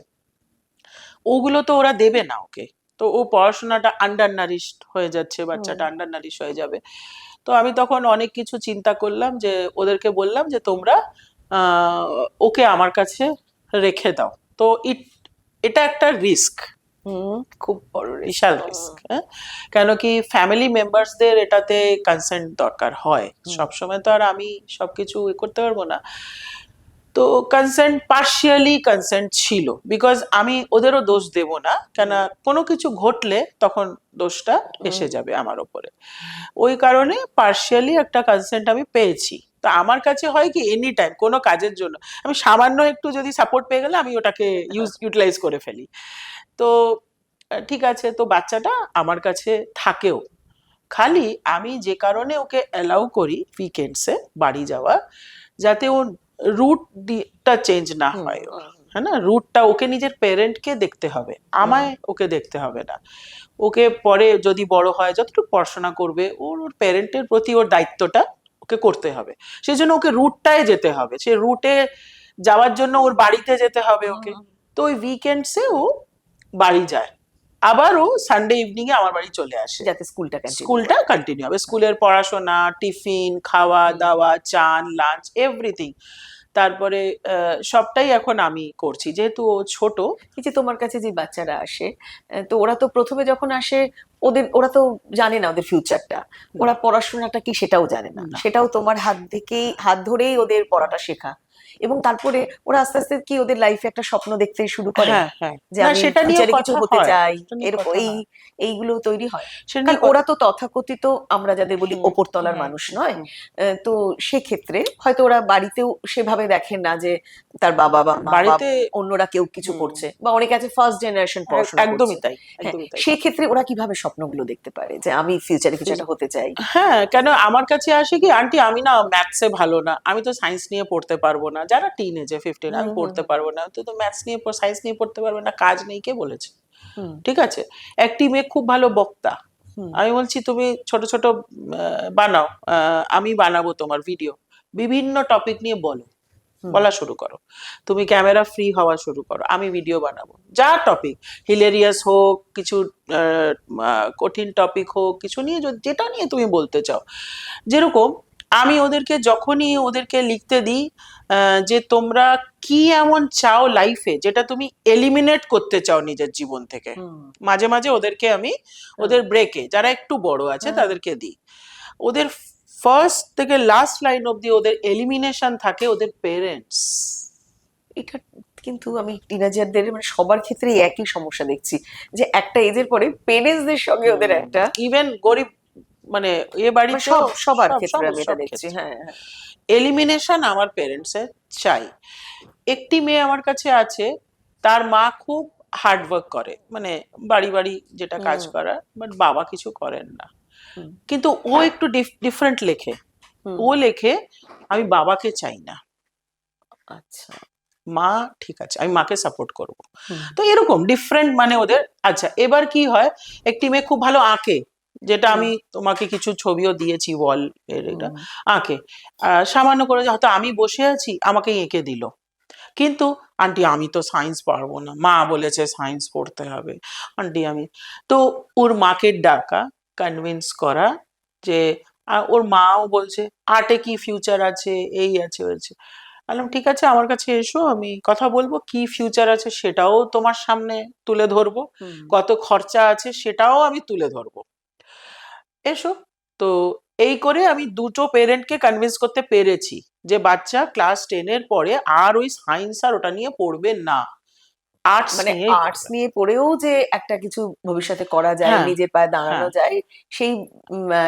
A: ওগুলো তো ওরা দেবে না ওকে। তো ও পড়াশোনাটা আন্ডার নারিশড হয়ে যাচ্ছে, বাচ্চাটা আন্ডার নারিশ হয়ে যাবে। তো আমি তখন অনেক কিছু চিন্তা করলাম, যে ওদেরকে বললাম যে তোমরা ওকে আমার কাছে রেখে দাও। তো এটা একটা রিস্ক, খুব বড় বিশাল রিস্ক। কেন কি ফ্যামিলি মেম্বার্সদের এটাতে কনসেন্ট দরকার হয়, সবসময় তো আর আমি সবকিছু করতে পারবো না। তো কনসেন্ট, পার্শিয়ালি কনসেন্ট ছিল, বিকজ আমি ওদেরও দোষ দেব না, কেন কোনো কিছু ঘটলে তখন দোষটা এসে যাবে আমার ওপরে। ওই কারণে পার্শিয়ালি একটা কনসেন্ট আমি পেয়েছি। তো আমার কাছে হয় কি এনি টাইম কোনো কাজের জন্য আমি সামান্য একটু যদি সাপোর্ট পেয়ে গেলে আমি ওটাকে ইউটিলাইজ করে ফেলি। তো ঠিক আছে, তো বাচ্চাটা আমার কাছে থাকেও। খালি আমি যে কারণে ওকে অ্যালাউ করি উইকেন্ডসে বাড়ি যাওয়া, যাতে ও রুটটা চেঞ্জ না হয়, হ্যাঁ না, রুটটা ওকে নিজের পেরেন্টকে দেখতে হবে, আমায় ওকে দেখতে হবে না। ওকে পরে যদি বড় হয়, যতটুকু পড়াশোনা করবে, ওর প্যারেন্টের প্রতি ওর দায়িত্বটা ওকে করতে হবে। সেই জন্য ওকে রুটটায় যেতে হবে, সে রুটে যাওয়ার জন্য ওর বাড়িতে যেতে হবে ওকে। তো ওই উইকেন্ডসে ও বাড়ি যায়, আবার ও সানডে ইভিনিং এ আমার বাড়ি চলে আসে,
B: যাতে
A: স্কুলটা কন্টিনিউ হবে। স্কুলের পড়াশোনা, টিফিন, খাওয়া দাওয়া, চান, লাঞ্চ, এভরিথিং, তারপরে সবটাই এখন আমি করছি, যেহেতু ও ছোট।
B: এই যে তোমার কাছে যে বাচ্চারা আসে, তো ওরা তো প্রথমে যখন আসে ওরা তো জানে না ওদের ফিউচারটা, ওরা পড়াশোনাটা কি সেটাও জানে না, সেটাও তোমার হাত ধরেই ওদের পড়াটা শেখা। এবং তারপরে ওরা আস্তে আস্তে কি ওদের লাইফে একটা স্বপ্ন দেখতে শুরু করে, যে আমি
A: সেটা নিয়ে
B: কিছু হতে চাই, এরকম এইগুলো তৈরি হয়। কারণ ওরা তো তথাকথিত আমরা যাদের বলি ওপরতলার মানুষ নয়। তো সেক্ষেত্রে হয়তো ওরা বাড়িতেও সেভাবে দেখেন না যে তার বাবা বা বাড়িতে অন্যরা কেউ কিছু করছে, বা অনেকে আছে ফার্স্ট জেনারেশন পড়াশোনা করছে।
A: একদমই তাই।
B: সেই ক্ষেত্রে ওরা কিভাবে স্বপ্নগুলো দেখতে পারে যে আমি ফিউচারে কিছু একটা হতে চাই?
A: হ্যাঁ, কেন আমার কাছে আসে কি, আন্টি আমি না ম্যাথসে ভালো না, আমি তো সায়েন্স নিয়ে পড়তে পারবো না। যারা টিনেজে 15, আমি পড়তে পারবো না, তো ম্যাথস নিয়ে সায়েন্স নিয়ে পড়তে পারবে না, কাজ নেই, কে বলেছে? ঠিক আছে। একটি মেয়ে খুব ভালো বক্তা, আমি বলছি তুমি ছোট ছোট বানাও, আমি বানাবো তোমার ভিডিও, বিভিন্ন টপিক নিয়ে বলা শুরু করো, তুমি ক্যামেরা ফ্রি হওয়া শুরু করো, আমি ভিডিও বানাবো। যা টপিক, হিলেরিয়াস হোক, কিছু কঠিন টপিক হোক, কিছু নিয়ে যেটা নিয়ে তুমি বলতে চাও। যেরকম আমি ওদেরকে যখনই ওদেরকে লিখতে দিই যে তোমরা কি এমন চাও লাইফে যেটা তুমি এলিমিনেট করতে চাও নিজের জীবন থেকে,
B: হুম,
A: মাঝে মাঝে ওদেরকে আমি ওদের ব্রেকে যারা একটু বড় আছে
B: হুম।
A: তাদেরকে দিই, ওদের ফার্স্ট থেকে লাস্ট লাইন অব্দি ওদের এলিমিনেশন থাকে ওদের পেরেন্টস।
B: এটা কিন্তু আমি টিনেজারদের মানে সবার ক্ষেত্রেই একই সমস্যা দেখছি, যে একটা এজের পরে পেরেন্টসদের সঙ্গে ওদের একটা
A: ইভেন গরিব মানে এ
B: মানে
A: বাড়িতেও
B: সবার
A: সব
B: ক্ষেত্রে
A: সব
B: আমি এটা
A: সব
B: দেখছি।
A: ক্ষেত্রে
B: হ্যাঁ, হ্যাঁ।
A: এলিমিনেশন আমার পেরেন্টস এর চাই। একটি মেয়ে আমার কাছে আছে, তার মা খুব হার্ড ওয়ার্ক করে, মানে বাড়ি বাড়ি যেটা কাজ
B: হুম,
A: করা, বাট বাবা কিছু করেন না,
B: হুম,
A: কিন্তু ও একটু ডিফারেন্ট লেখে।
B: হুম।
A: ও লেখে আমি বাবাকে চাই না,
B: আচ্ছা।
A: মা ঠিক আছে আমি মাকে সাপোর্ট করব।
B: হুম,
A: তো এরকম ডিফারেন্ট মানে ওদের। আচ্ছা এবার কি হয়, একটি মেয়ে খুব ভালো আঁকে, যেটা
B: হুম,
A: আমি তোমাকে কিছু ছবিও দিয়েছি ওয়াল এর, এটা
B: হুম,
A: আঁকে। সামান্য করে হয়তো আমি বসে আছি আমাকে এঁকে দিল, কিন্তু আন্টি আমি তো সায়েন্স পারবো না, মা বলেছে সায়েন্স পড়তে হবে, আন্টি আমি। তো ওর মাকে ডাকা, কনভিন্স করা যে ওর মাও বলছে আর্টে কি ফিউচার আছে, এই আছে ওই আছে। বললাম ঠিক আছে আমার কাছে এসো, আমি কথা বলবো, কি ফিউচার আছে সেটাও তোমার সামনে তুলে ধরবো,
B: হুম।
A: কত খরচা আছে সেটাও আমি তুলে ধরবো, এসো। তো এই করে আমি দুটো পেরেন্টকে কনভিন্স করতে পেরেছি যে বাচ্চা ক্লাস 10-এর পরে আর ওই সায়েন্স আর ওটা নিয়ে পড়বে না, আর্টস
B: মানে
A: নিয়েই
B: আর্টস
A: পড়বে।
B: নিয়ে পড়েও যে একটা কিছু ভবিষ্যতে করা যায়,
A: হ্যাঁ,
B: নিজের পায়ে দাঁড়ানো
A: হ্যাঁ,
B: যায়, সেই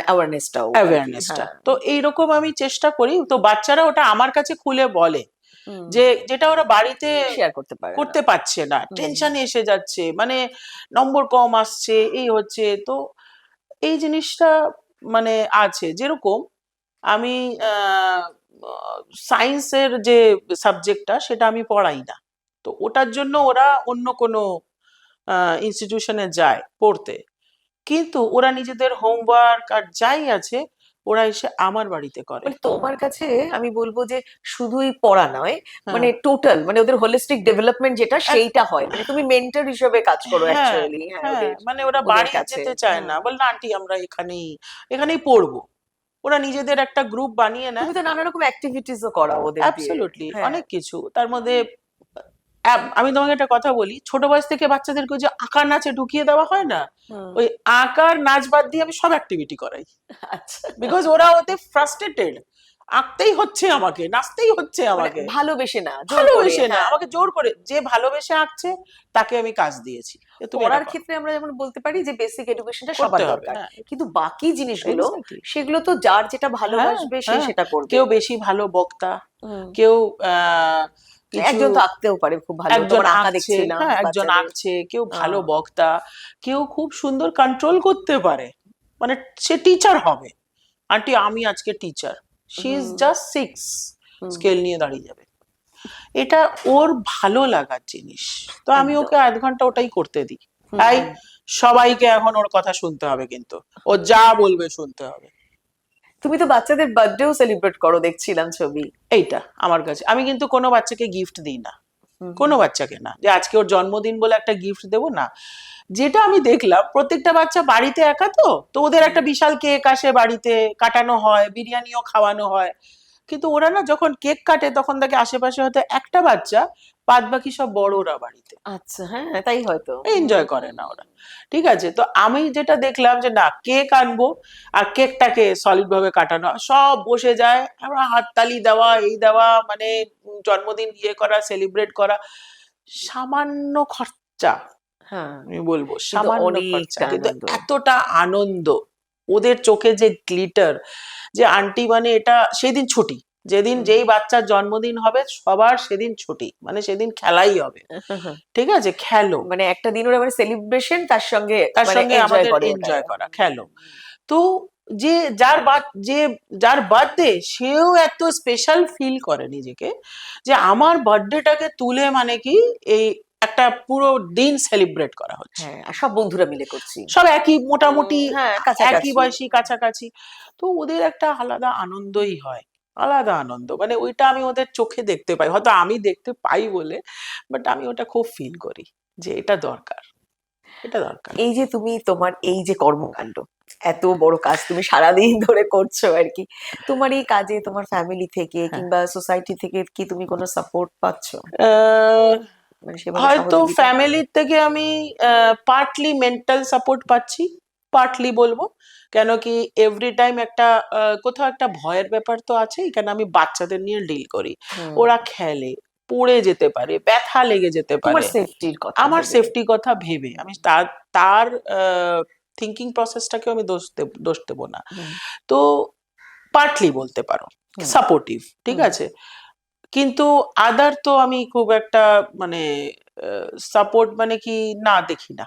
B: অ্যাওয়ারনেসটাও আর কি।
A: অ্যাওয়ারনেসটা
B: হ্যাঁ।
A: তো এইরকম আমি চেষ্টা করি, তো বাচ্চারা ওটা আমার কাছে খুলে বলে
B: হুম।
A: যে যেটা ওরা বাড়িতে
B: শেয়ার করতে পারে না।
A: করতে পারছে না,
B: হুম।
A: টেনশনে এসে যাচ্ছে, মানে নম্বর কম আসছে এই হচ্ছে। তো এই জিনিসটা মানে আছে, যেরকম আমি সায়েন্সের যে সাবজেক্টটা সেটা আমি পড়াই না, তো ওটার জন্য ওরা অন্য কোনো ইনস্টিটিউশনে যায় পড়তে, কিন্তু ওরা নিজেদের হোমওয়ার্ক আর যাই আছে ওরা এসে আমার বাড়িতে করে।
B: মানে তোমার কাছে আমি বলবো যে শুধুই পড়া নয়,
A: হ্যাঁ,
B: মানে টোটাল মানে ওদের হোলিস্টিক ডেভেলপমেন্ট যেটা
A: এক-
B: সেইটা হয়, মানে তুমি মেন্টর হিসেবে কাজ করো
A: হ্যাঁ,
B: অ্যাকচুয়ালি। হ্যাঁ,
A: হ্যাঁ,
B: ওদের
A: মানে ওরা
B: ওদের
A: বাড়ি
B: কাছে।
A: যেতে চায়
B: হুম।
A: না, বল না আন্টি আমরা এখানেই এখানেই পড়বো, ওরা নিজেদের একটা গ্রুপ বানিয়ে নেয়।
B: তুমি তো নানা রকম অ্যাক্টিভিটিসও করাও ওদের দিয়ে।
A: অ্যাবসলিউটলি,
B: হ্যাঁ।
A: অনেক কিছু তার মধ্যে। আমি তোমাকে একটা কথা বলি, ছোট বয়স থেকে বাচ্চাদেরকে ওই যে আঁকার নাচে ঢুকিয়ে দেওয়া হয় না,
B: হুম।
A: ওই আঁকার নাচ বাদ দিয়ে আমি সব অ্যাক্টিভিটি করাই,
B: আচ্ছা।
A: বিকজ ওরা ওতে ফ্রাস্ট্রেটেড, আঁকতেই হচ্ছে আমাকে, নাচতেই হচ্ছে
B: মানে
A: আমাকে,
B: ভালোবেসে না, জোর করে।
A: ভালোবেসে না
B: হ্যাঁ।
A: আমাকে জোর করে, যে ভালোবেসে আঁকছে তাকে আমি কাজ দিয়েছি যে তুমি এটা
B: পড়ার
A: করো,
B: ক্ষেত্রে আমরা যেমন বলতে পারি যে বেসিক এডুকেশনটা
A: করতে
B: সবার
A: হবে,
B: দরকার,
A: হ্যাঁ,
B: কিন্তু বাকি জিনিসগুলো
A: এক্স্যাক্টলি,
B: সেগুলো তো যার যেটা
A: হ্যাঁ,
B: ভালোবাসবে সে
A: হ্যাঁ।
B: সেটা করবে।
A: কেউ বেশি ভালো বক্তা,
B: হুম।
A: কেউ আহ কিছু,
B: একজন তো আঁকতেও পারে খুব ভালো,
A: একজন
B: তোমার আঁকা
A: আঁকছে,
B: দেখছিলাম
A: হ্যাঁ একজন
B: বাচ্চাদের।
A: আঁকছে, কেউ ভালো
B: আহ,
A: বক্তা, কেউ খুব সুন্দর কন্ট্রোল করতে পারে, মানে সে টিচার হবে, আন্টি আমি আজকে teacher, she is
B: hmm,
A: just 6,
B: hmm.
A: Scale নিয়ে দাঁড়িয়ে যাবে, এটা ওর ভালো লাগার জিনিস, তো আমি
B: একদম।
A: ওকে 1/2 ঘন্টা ওটাই করতে দিই।
B: হুম,
A: তাই
B: হুম।
A: সবাইকে এখন ওর কথা শুনতে হবে, কিন্তু ও যা বলবে শুনতে হবে।
B: তুমি তো বাচ্চাদের বার্থডেও সেলিব্রেট করো দেখছিলাম ছবি।
A: এইটা আমার কাছে, আমি কিন্তু কোনো বাচ্চাকে গিফট দিই না,
B: হুম,
A: কোনো
B: হুম।
A: বাচ্চাকে না যে আজকে ওর জন্মদিন বলে একটা গিফট দেবো না। যেটা আমি দেখলাম প্রত্যেকটা বাচ্চা বাড়িতে একা, তো তো ওদের
B: হুম।
A: একটা বিশাল কেক আসে বাড়িতে, কাটানো হয়, বিরিয়ানিও খাওয়ানো হয়, কিন্তু ওরা না যখন কেক কাটে তখন দেখে আশেপাশে হয়তো একটা বাচ্চা, বাদ বাকি সব বড়রা বাড়িতে,
B: আচ্ছা, হ্যাঁ তাই হয়তো। হুম,
A: এনজয় করে না ওরা। ঠিক আছে, তো আমি যেটা দেখলাম যে না, কেক আনবো আর কেকটাকে সলিড ভাবে কাটানো, সব বসে যায়, আমরা হাততালি দেওয়া এই দেওয়া, মানে জন্মদিন ইয়ে করা, সেলিব্রেট করা, সামান্য খরচা,
B: হ্যাঁ,
A: আমি বলবো
B: কিন্তু
A: সামান্য খরচা,
B: অনেকটা
A: কিন্তু
B: আনন্দ।
A: এতটা আনন্দ, ওদের চোখে যে গ্লিটার, যে আন্টি মানে এটা, সেদিন ছুটি, যেদিন
B: হুম।
A: যেই বাচ্চার জন্মদিন হবে সবার সেদিন ছুটি, মানে সেদিন খেলাই হবে, ঠিক আছে খেলো,
B: মানে একটা দিন ওরা মানে সেলিব্রেশন তার সঙ্গে
A: তার
B: মানে
A: সঙ্গে
B: এনজয়
A: আমাদের
B: করে ওটাই।
A: এনজয় করা, খেলো। তো যে যার যে যার বার্থডে সেও এত স্পেশাল ফিল করে নিজেকে, যে আমার বার্থডেটাকে তুলে মানে কি এই একটা পুরো দিন সেলিব্রেট করা হচ্ছে,
B: হ্যাঁ, আর সব বন্ধুরা মিলে করছি।
A: সব একই মোটামুটি
B: হ্যাঁ,
A: একই
B: কাছাকাছি।
A: বয়সী কাছাকাছি, তো ওদের একটা আলাদা আনন্দই হয়, আলাদা আনন্দ, মানে ওইটা আমি ওদের চোখে দেখতে পাই, হয়তো আমি দেখতে পাই বলে, বাট আমি ওটা খুব ফিল করি যে এটা দরকার, এটা দরকার।
B: এই যে তুমি তোমার এই যে কর্মকাণ্ড, এত বড় কাজ তুমি সারাদিন ধরে করছো আর কি, তোমার এই কাজে তোমার ফ্যামিলি থেকে
A: হ্যাঁ।
B: কিংবা সোসাইটি থেকে কি তুমি কোনো সাপোর্ট পাচ্ছো,
A: আহ,
B: মানে সেভাবে
A: হয়তো
B: সহযোগিতা?
A: ফ্যামিলির থেকে আমি পার্টলি মেন্টাল সাপোর্ট পাচ্ছি, পার্টলি বলবো। কেন কি এভরি টাইম একটা কোথাও একটা ভয়ের ব্যাপার তো আছেই, কেন আমি বাচ্চাদের নিয়ে ডিল করি।
B: হুম।
A: ওরা খেলে, পড়ে যেতে পারে, ব্যথা লেগে যেতে
B: তোমার
A: পারে।
B: সেফটির কথা
A: আমার
B: ভেবে।
A: সেফটি কথা ভেবে আমি তার তার থিঙ্কিং প্রসেসটাকেও আমি দোষ দেবো না।
B: হুম।
A: তো পার্টলি বলতে পারো
B: হুম।
A: সাপোর্টিভ, ঠিক
B: হুম।
A: আছে। কিন্তু আদার তো আমি খুব একটা মানে সাপোর্ট মানে কি না দেখি না।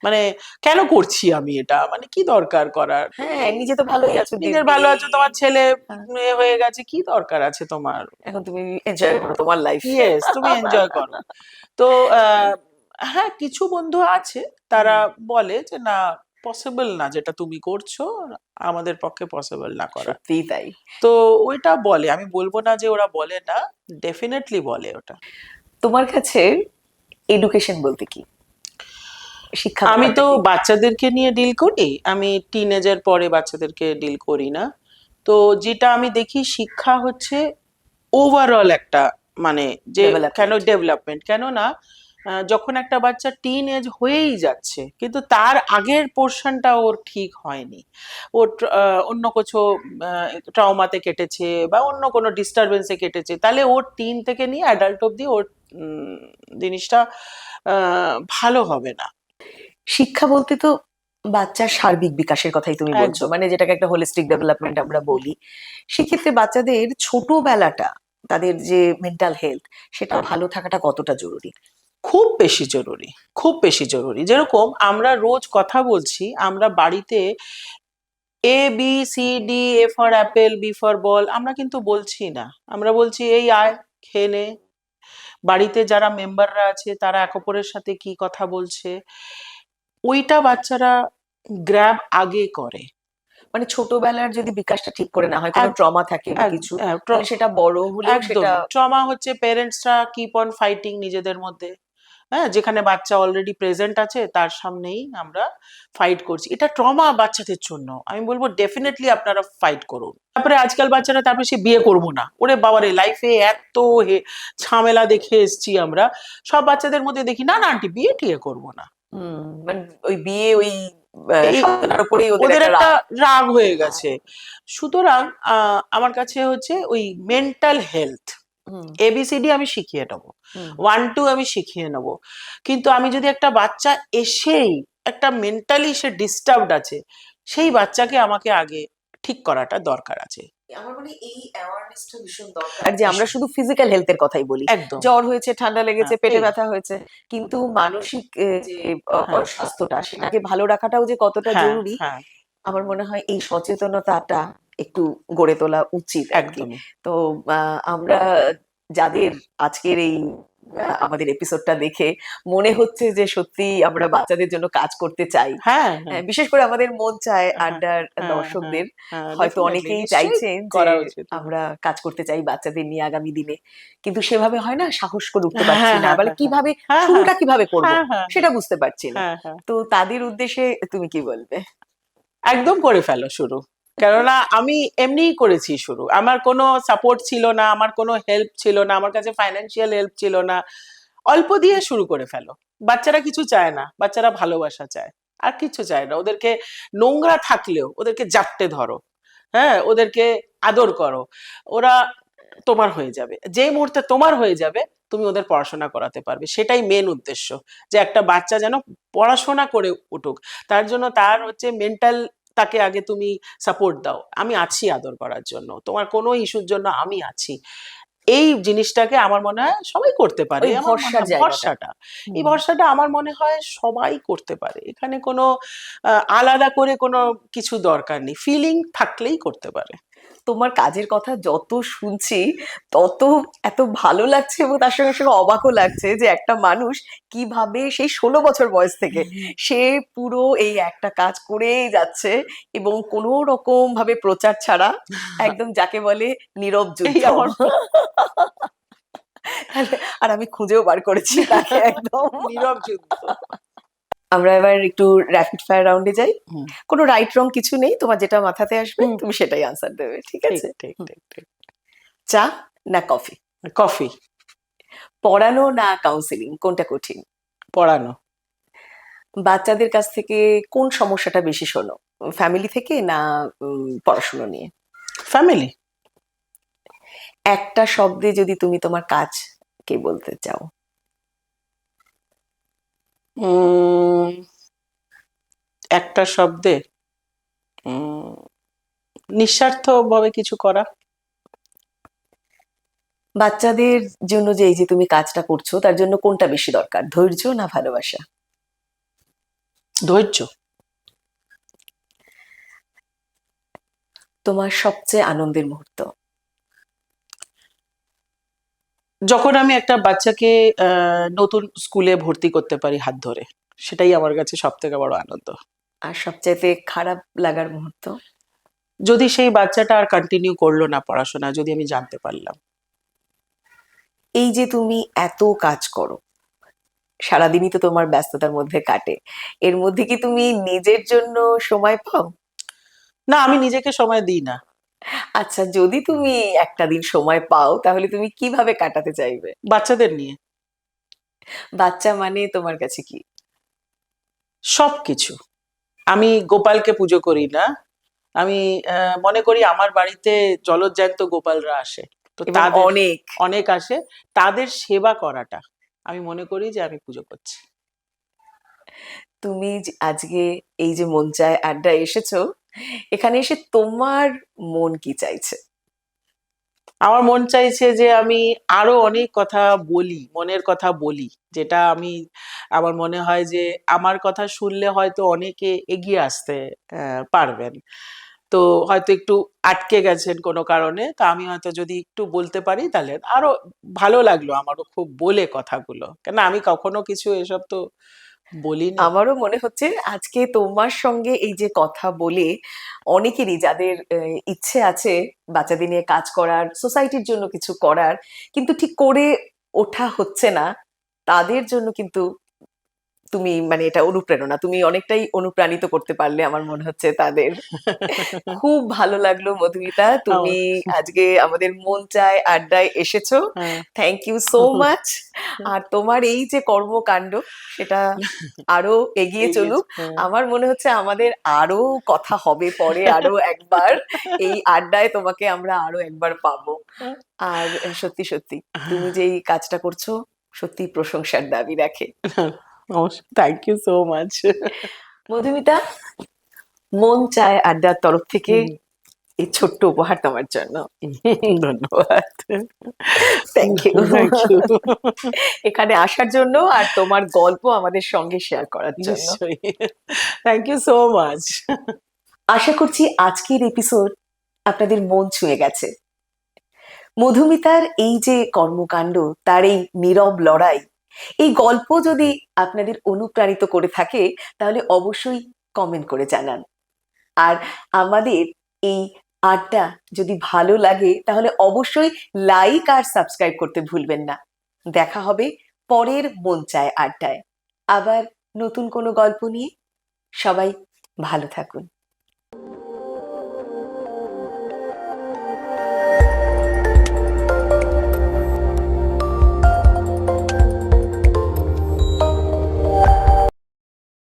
A: মানে কেন করছি আমি এটা, মানে কি দরকার করার?
B: হ্যাঁ, নিজে তো ভালোই আছো
A: নিজের
B: দিব্যি।
A: ভালো আছে, তোমার ছেলে
B: হ্যাঁ,
A: মেয়ে হয়ে গেছে, কি দরকার আছে তোমার?
B: এখন তুমি এনজয় করো তোমার লাইফ।
A: ইয়েস, তুমি এনজয় করো। তো হ্যাঁ, কিছু বন্ধু আছে তারা বলে যে না, পসিবল না যেটা তুমি করছো, আমাদের পক্ষে পসিবল না করা।
B: সত্যিই তাই।
A: তো ওইটা বলে, আমি বলবো না যে ওরা বলে না, ডেফিনেটলি বলে ওটা।
B: তোমার কাছে এডুকেশন বলতে কি, শিক্ষা
A: আমি
B: ব্যাপারটা
A: তো
B: কি?
A: বাচ্চাদেরকে নিয়ে ডিল করি, আমি টিনেজের পরে বাচ্চাদেরকে ডিল করি না। তো যেটা আমি দেখি শিক্ষা হচ্ছে ওভারঅল একটা, মানে যে কেন
B: ডেভেলপমেন্ট।
A: ডেভেলপমেন্ট কেন না, যখন একটা বাচ্চা টিন এজ হয়েই যাচ্ছে কিন্তু তার আগের পোর্শনটা ওর ঠিক হয়নি, ওর অন্য কিছু ট্রাউমাতে কেটেছে বা অন্য কোনো ডিস্টারবেন্সে কেটেছে, তাহলে ওর টিন থেকে নিয়ে অ্যাডাল্ট অব্দি ওর জিনিসটা ভালো হবে না।
B: শিক্ষা বলতে তো বাচ্চার সার্বিক বিকাশের কথাই তুমি বলছো,
A: একদম।
B: মানে যেটাকে একটা হোলিস্টিক ডেভেলপমেন্ট আমরা বলি। সেক্ষেত্রে বাচ্চাদের ছোটবেলাটা, তাদের যে মেন্টাল হেলথ, সেটা ভালো থাকাটা কতটা জরুরি?
A: খুব বেশি জরুরি, খুব বেশি জরুরি। যেরকম আমরা রোজ কথা বলছি, আমরা বাড়িতে ABCD, A for apple, B for ball, আমরা কিন্তু বলছি না। আমরা বলছি এই আয়, খেয়ে নে। বাড়িতে যারা মেম্বাররা আছে তারা এক অপরের সাথে কি কথা বলছে, ওইটা বাচ্চারা গ্র্যাব আগে করে।
B: মানে ছোটবেলার যদি বিকাশটা ঠিক করে না হয়, কোনো
A: এক
B: ট্রমা থাকে বা
A: এক
B: কিছু,
A: হ্যাঁ,
B: তাহলে সেটা বড় হলেও সেটা।
A: একদমই ট্রমা হচ্ছে পেরেন্টসরা কিপ অন ফাইটিং নিজেদের মধ্যে। হ্যাঁ, যেখানে বাচ্চা অলরেডি প্রেজেন্ট আছে তার সামনেই আমরা ফাইট করছি, এটা ট্রমা বাচ্চাদের জন্য। আমি বলবো ডেফিনেটলি আপনারা ফাইট করুন। তারপরে আজকাল বাচ্চারা তারপরে সে বিয়ে করবো না, ওরে বাবারে লাইফে এত ঝামেলা দেখে এসছি আমরা। সব বাচ্চাদের মধ্যে দেখি না না আন্টি বিয়ে টিয়ে করবো না।
B: মানে ওই বিয়ে, ওই
A: এই
B: শব্দটার উপরেই ওদের
A: ওদের
B: একটা
A: একটা
B: রাগ।
A: রাগ হয়ে গেছে। সুতরাং আমার কাছে হচ্ছে ওই মেন্টাল হেলথ
B: হুম।
A: ABCD আমি শিখিয়ে নেবো,
B: হুম।
A: 1 2 আমি শিখিয়ে নেবো। কিন্তু আমি যদি একটা বাচ্চা এসেই একটা মেন্টালি সে ডিস্টার্বড আছে, সেই বাচ্চাকে আমাকে আগে ঠিক করাটা দরকার আছে।
B: আমার মনে হয় এই অ্যাওয়ারনেসটা ভীষণ দরকার, আর যে আমরা
A: ভীষণ।
B: শুধু ফিজিক্যাল হেলথের কথাই বলি,
A: একদম।
B: জ্বর হয়েছে, ঠান্ডা লেগেছে,
A: হ্যাঁ,
B: পেটে
A: এই
B: ব্যথা হয়েছে, কিন্তু মানসিক যে
A: হ্যাঁ
B: স্বাস্থ্যটা, সেটাকে ভালো রাখাটাও যে কতটা
A: হ্যাঁ
B: জরুরি,
A: হ্যাঁ
B: আমার মনে হয় এই সচেতনতাটা একটু গড়ে তোলা উচিত আর কি।
A: একদমই।
B: তো আমরা যাদের আজকের এই আমাদের এপিসোডটা দেখে মনে হচ্ছে যে সত্যি আমরা বাচ্চাদের জন্য কাজ করতে চাই,
A: হ্যাঁ হ্যাঁ
B: বিশেষ করে আমাদের মন চায়
A: হ্যাঁ
B: আড্ডার
A: হ্যাঁ হ্যাঁ
B: দর্শকদের
A: হ্যাঁ
B: হয়তো
A: ডেফিনেটলি
B: অনেকেই
A: নিশ্চয়ই
B: চাইছেন যে
A: করা উচিত।
B: আমরা কাজ করতে চাই বাচ্চাদের নিয়ে আগামী দিনে, কিন্তু সেভাবে হয় না, সাহস করে উঠতে
A: হ্যাঁ
B: পারছি না,
A: হ্যাঁ
B: বলে
A: হ্যাঁ
B: কিভাবে
A: হ্যাঁ হ্যাঁ
B: শুরুটা কিভাবে করব
A: হ্যাঁ হ্যাঁ
B: সেটা বুঝতে পারছি না।
A: হ্যাঁ হ্যাঁ
B: তো তাদের উদ্দেশ্যে তুমি কি বলবে?
A: একদম করে ফেলো শুরু। কেননা আমি এমনিই করেছি শুরু, আমার কোনো সাপোর্ট ছিল না, আমার কোনো হেল্প ছিল না, আমার কাছে ফাইন্যান্সিয়াল হেল্প ছিল না। অল্প দিয়ে শুরু করে ফেলো। বাচ্চারা কিছু চায় না, বাচ্চারা ভালোবাসা চায়, আর কিছু চায় না। ওদেরকে নোংরা থাকলেও ওদেরকে জাপটে ধরো, হ্যাঁ, ওদেরকে আদর করো, ওরা তোমার হয়ে যাবে। যে মুহূর্তে তোমার হয়ে যাবে তুমি ওদের পড়াশোনা করাতে পারবে, সেটাই মেন উদ্দেশ্য। যে একটা বাচ্চা যেন পড়াশোনা করে উঠুক, তার জন্য তার হচ্ছে মেন্টাল, তাকে আগে তুমি সাপোর্ট দাও, আমি আছি আদর করার জন্য, তোমার কোনো ইস্যুর জন্য আমি আছি। এই জিনিসটাকে আমার মনে হয় সবাই করতে পারে।
B: ওই
A: আমার মনে
B: ভরসার
A: হয়
B: জায়গাটা।
A: ভরসাটা, এই ভরসাটা আমার মনে হয় সবাই করতে পারে। এখানে কোনো আলাদা করে কোনো কিছু দরকার নেই, ফিলিং থাকলেই করতে পারে।
B: তোমার কাজের কথা যত শুনছি তত এত ভালো লাগছে, এবং তার সঙ্গে সঙ্গে অবাকও লাগছে যে একটা মানুষ কিভাবে সেই 16 বছর বয়স থেকে সে পুরো এই একটা কাজ করেই যাচ্ছে, এবং কোনো রকম ভাবে প্রচার ছাড়া, একদম যাকে বলে নীরব
A: এই
B: যুদ্ধ।
A: আমার
B: আর আমি খুঁজেও বার করেছি তাকে একদম।
A: নীরব যুদ্ধ।
B: আমরা এবার একটু র্যাপিড ফায়ার রাউন্ডে যাই।
A: হুম,
B: কোনো রাইট রং কিছু নেই, তোমার যেটা মাথাতে আসবে
A: হুম।
B: তুমি সেটাই আনসার দেবে, ঠিক
A: ঠিক
B: আছে?
A: ঠিক ঠিক ঠিক।
B: চা না কফি?
A: কফি।
B: পড়ানো না কাউন্সিলিং, কোনটা কঠিন?
A: পড়ানো।
B: বাচ্চাদের কাছ থেকে কোন সমস্যাটা বেশি শোনো, ফ্যামিলি থেকে না পড়াশুনো নিয়ে?
A: ফ্যামিলি।
B: একটা শব্দে যদি তুমি তোমার কাজ কে বলতে চাও?
A: একটা শব্দে উম, নিঃস্বার্থ ভাবে কিছু করা।
B: বাচ্চাদের জন্য যে এই যে তুমি কাজটা করছো তার জন্য কোনটা বেশি দরকার, ধৈর্য না ভালোবাসা?
A: ধৈর্য।
B: তোমার সবচেয়ে আনন্দের মুহূর্ত?
A: যখন আমি একটা বাচ্চাকে নতুন স্কুলে ভর্তি করতে পারি হাত ধরে, সেটাই আমার কাছে সব থেকে বড় আনন্দ।
B: আর সবচাইতে খারাপ লাগার মুহূর্ত?
A: যদি সেই বাচ্চাটা আর কন্টিনিউ করলো না পড়াশোনা, যদি আমি জানতে পারলাম।
B: এই যে তুমি এত কাজ করো, সারাদিনই তো তোমার ব্যস্ততার মধ্যে কাটে, এর মধ্যে কি তুমি নিজের জন্য সময় পাও?
A: না, আমি নিজেকে সময় দিই না।
B: আচ্ছা, যদি তুমি একটা দিন সময় পাও তাহলে তুমি কিভাবে কাটাতে চাইবে?
A: বাচ্চাদের নিয়ে।
B: বাচ্চা মানে তোমার কাছে কি?
A: সবকিছু। আমি গোপালকে পুজো করি না, আমি মনে করি আমার বাড়িতে জলজ্যান্ত গোপালরা আসে, তো
B: এবং
A: তাদের
B: অনেক।
A: অনেক আসে, তাদের সেবা করাটা আমি মনে করি যে আমি পুজো করছি।
B: তুমি আজকে এই যে মন চায় আড্ডা এসেছো, এখানে এসে তোমার মন কি চাইছে?
A: আমার মন চাইছে যে আমি আরো অনেক কথা বলি, মনের কথা বলি, যেটা আমি, আমার মনে হয় যে আমার কথা শুনলে হয়তো অনেকে এগিয়ে আসতে পারবেন। তো হয়তো একটু আটকে গেছেন কোনো কারণে, তো আমি হয়তো যদি একটু বলতে পারি তাহলে আরো ভালো লাগলো আমারও খুব বলে কথাগুলো, কেন আমি কখনো কিছু এসব তো বলিনি।
B: আমারও মনে হচ্ছে আজকে তোমার সঙ্গে এই যে কথা বলে অনেকেরই যাদের ইচ্ছে আছে বাচ্চাদের নিয়ে কাজ করার, সোসাইটির জন্য কিছু করার, কিন্তু ঠিক করে ওঠা হচ্ছে না, তাদের জন্য কিন্তু তুমি মানে এটা অনুপ্রেরণা, তুমি অনেকটাই অনুপ্রাণিত করতে পারলে আমার মনে হচ্ছে তাদের। খুব ভালো লাগলো মধুমিতা, তুমি
A: আমার-
B: আজকে আমাদের মন চায় আড্ডায় এসেছো।
A: হ্যাঁ।
B: Thank you so much. আর তোমার এই যে কর্মকাণ্ড সেটা আরো এগিয়ে
A: এগিয়ে
B: চলুক।
A: হ্যাঁ।
B: আমার মনে হচ্ছে আমাদের আরো কথা হবে পরে, আরো একবার এই আড্ডায় তোমাকে আমরা আরো একবার পাবো। আর সত্যি সত্যি তুমি যে এই কাজটা করছো সত্যি প্রশংসার দাবি রাখে।
A: অবশ্যই, thank you so much.
B: Madhumita, মন চায় আড্ডার তরফ থেকে এই ছোট্ট উপহার তোমার জন্য।
A: ধন্যবাদ।
B: Thank you
A: thank you.
B: এখানে আসার জন্য আর তোমার গল্প আমাদের সঙ্গে শেয়ার করার জন্য।
A: নিশ্চয়ই। Thank you so much.
B: আশা করছি আজকের এপিসোড আপনাদের মন ছুঁয়ে গেছে। মধুমিতার এই যে কর্মকাণ্ড, তার এই নীরব লড়াই, এই গল্প যদি আপনাদের অনুপ্রাণিত করে থাকে তাহলে অবশ্যই কমেন্ট করে জানান। আর আমাদের এই আড্ডা যদি ভালো লাগে তাহলে অবশ্যই লাইক আর সাবস্ক্রাইব করতে ভুলবেন না। দেখা হবে পরের মন চায় আড্ডায়, আবার নতুন কোনো গল্প নিয়ে। সবাই ভালো থাকুন।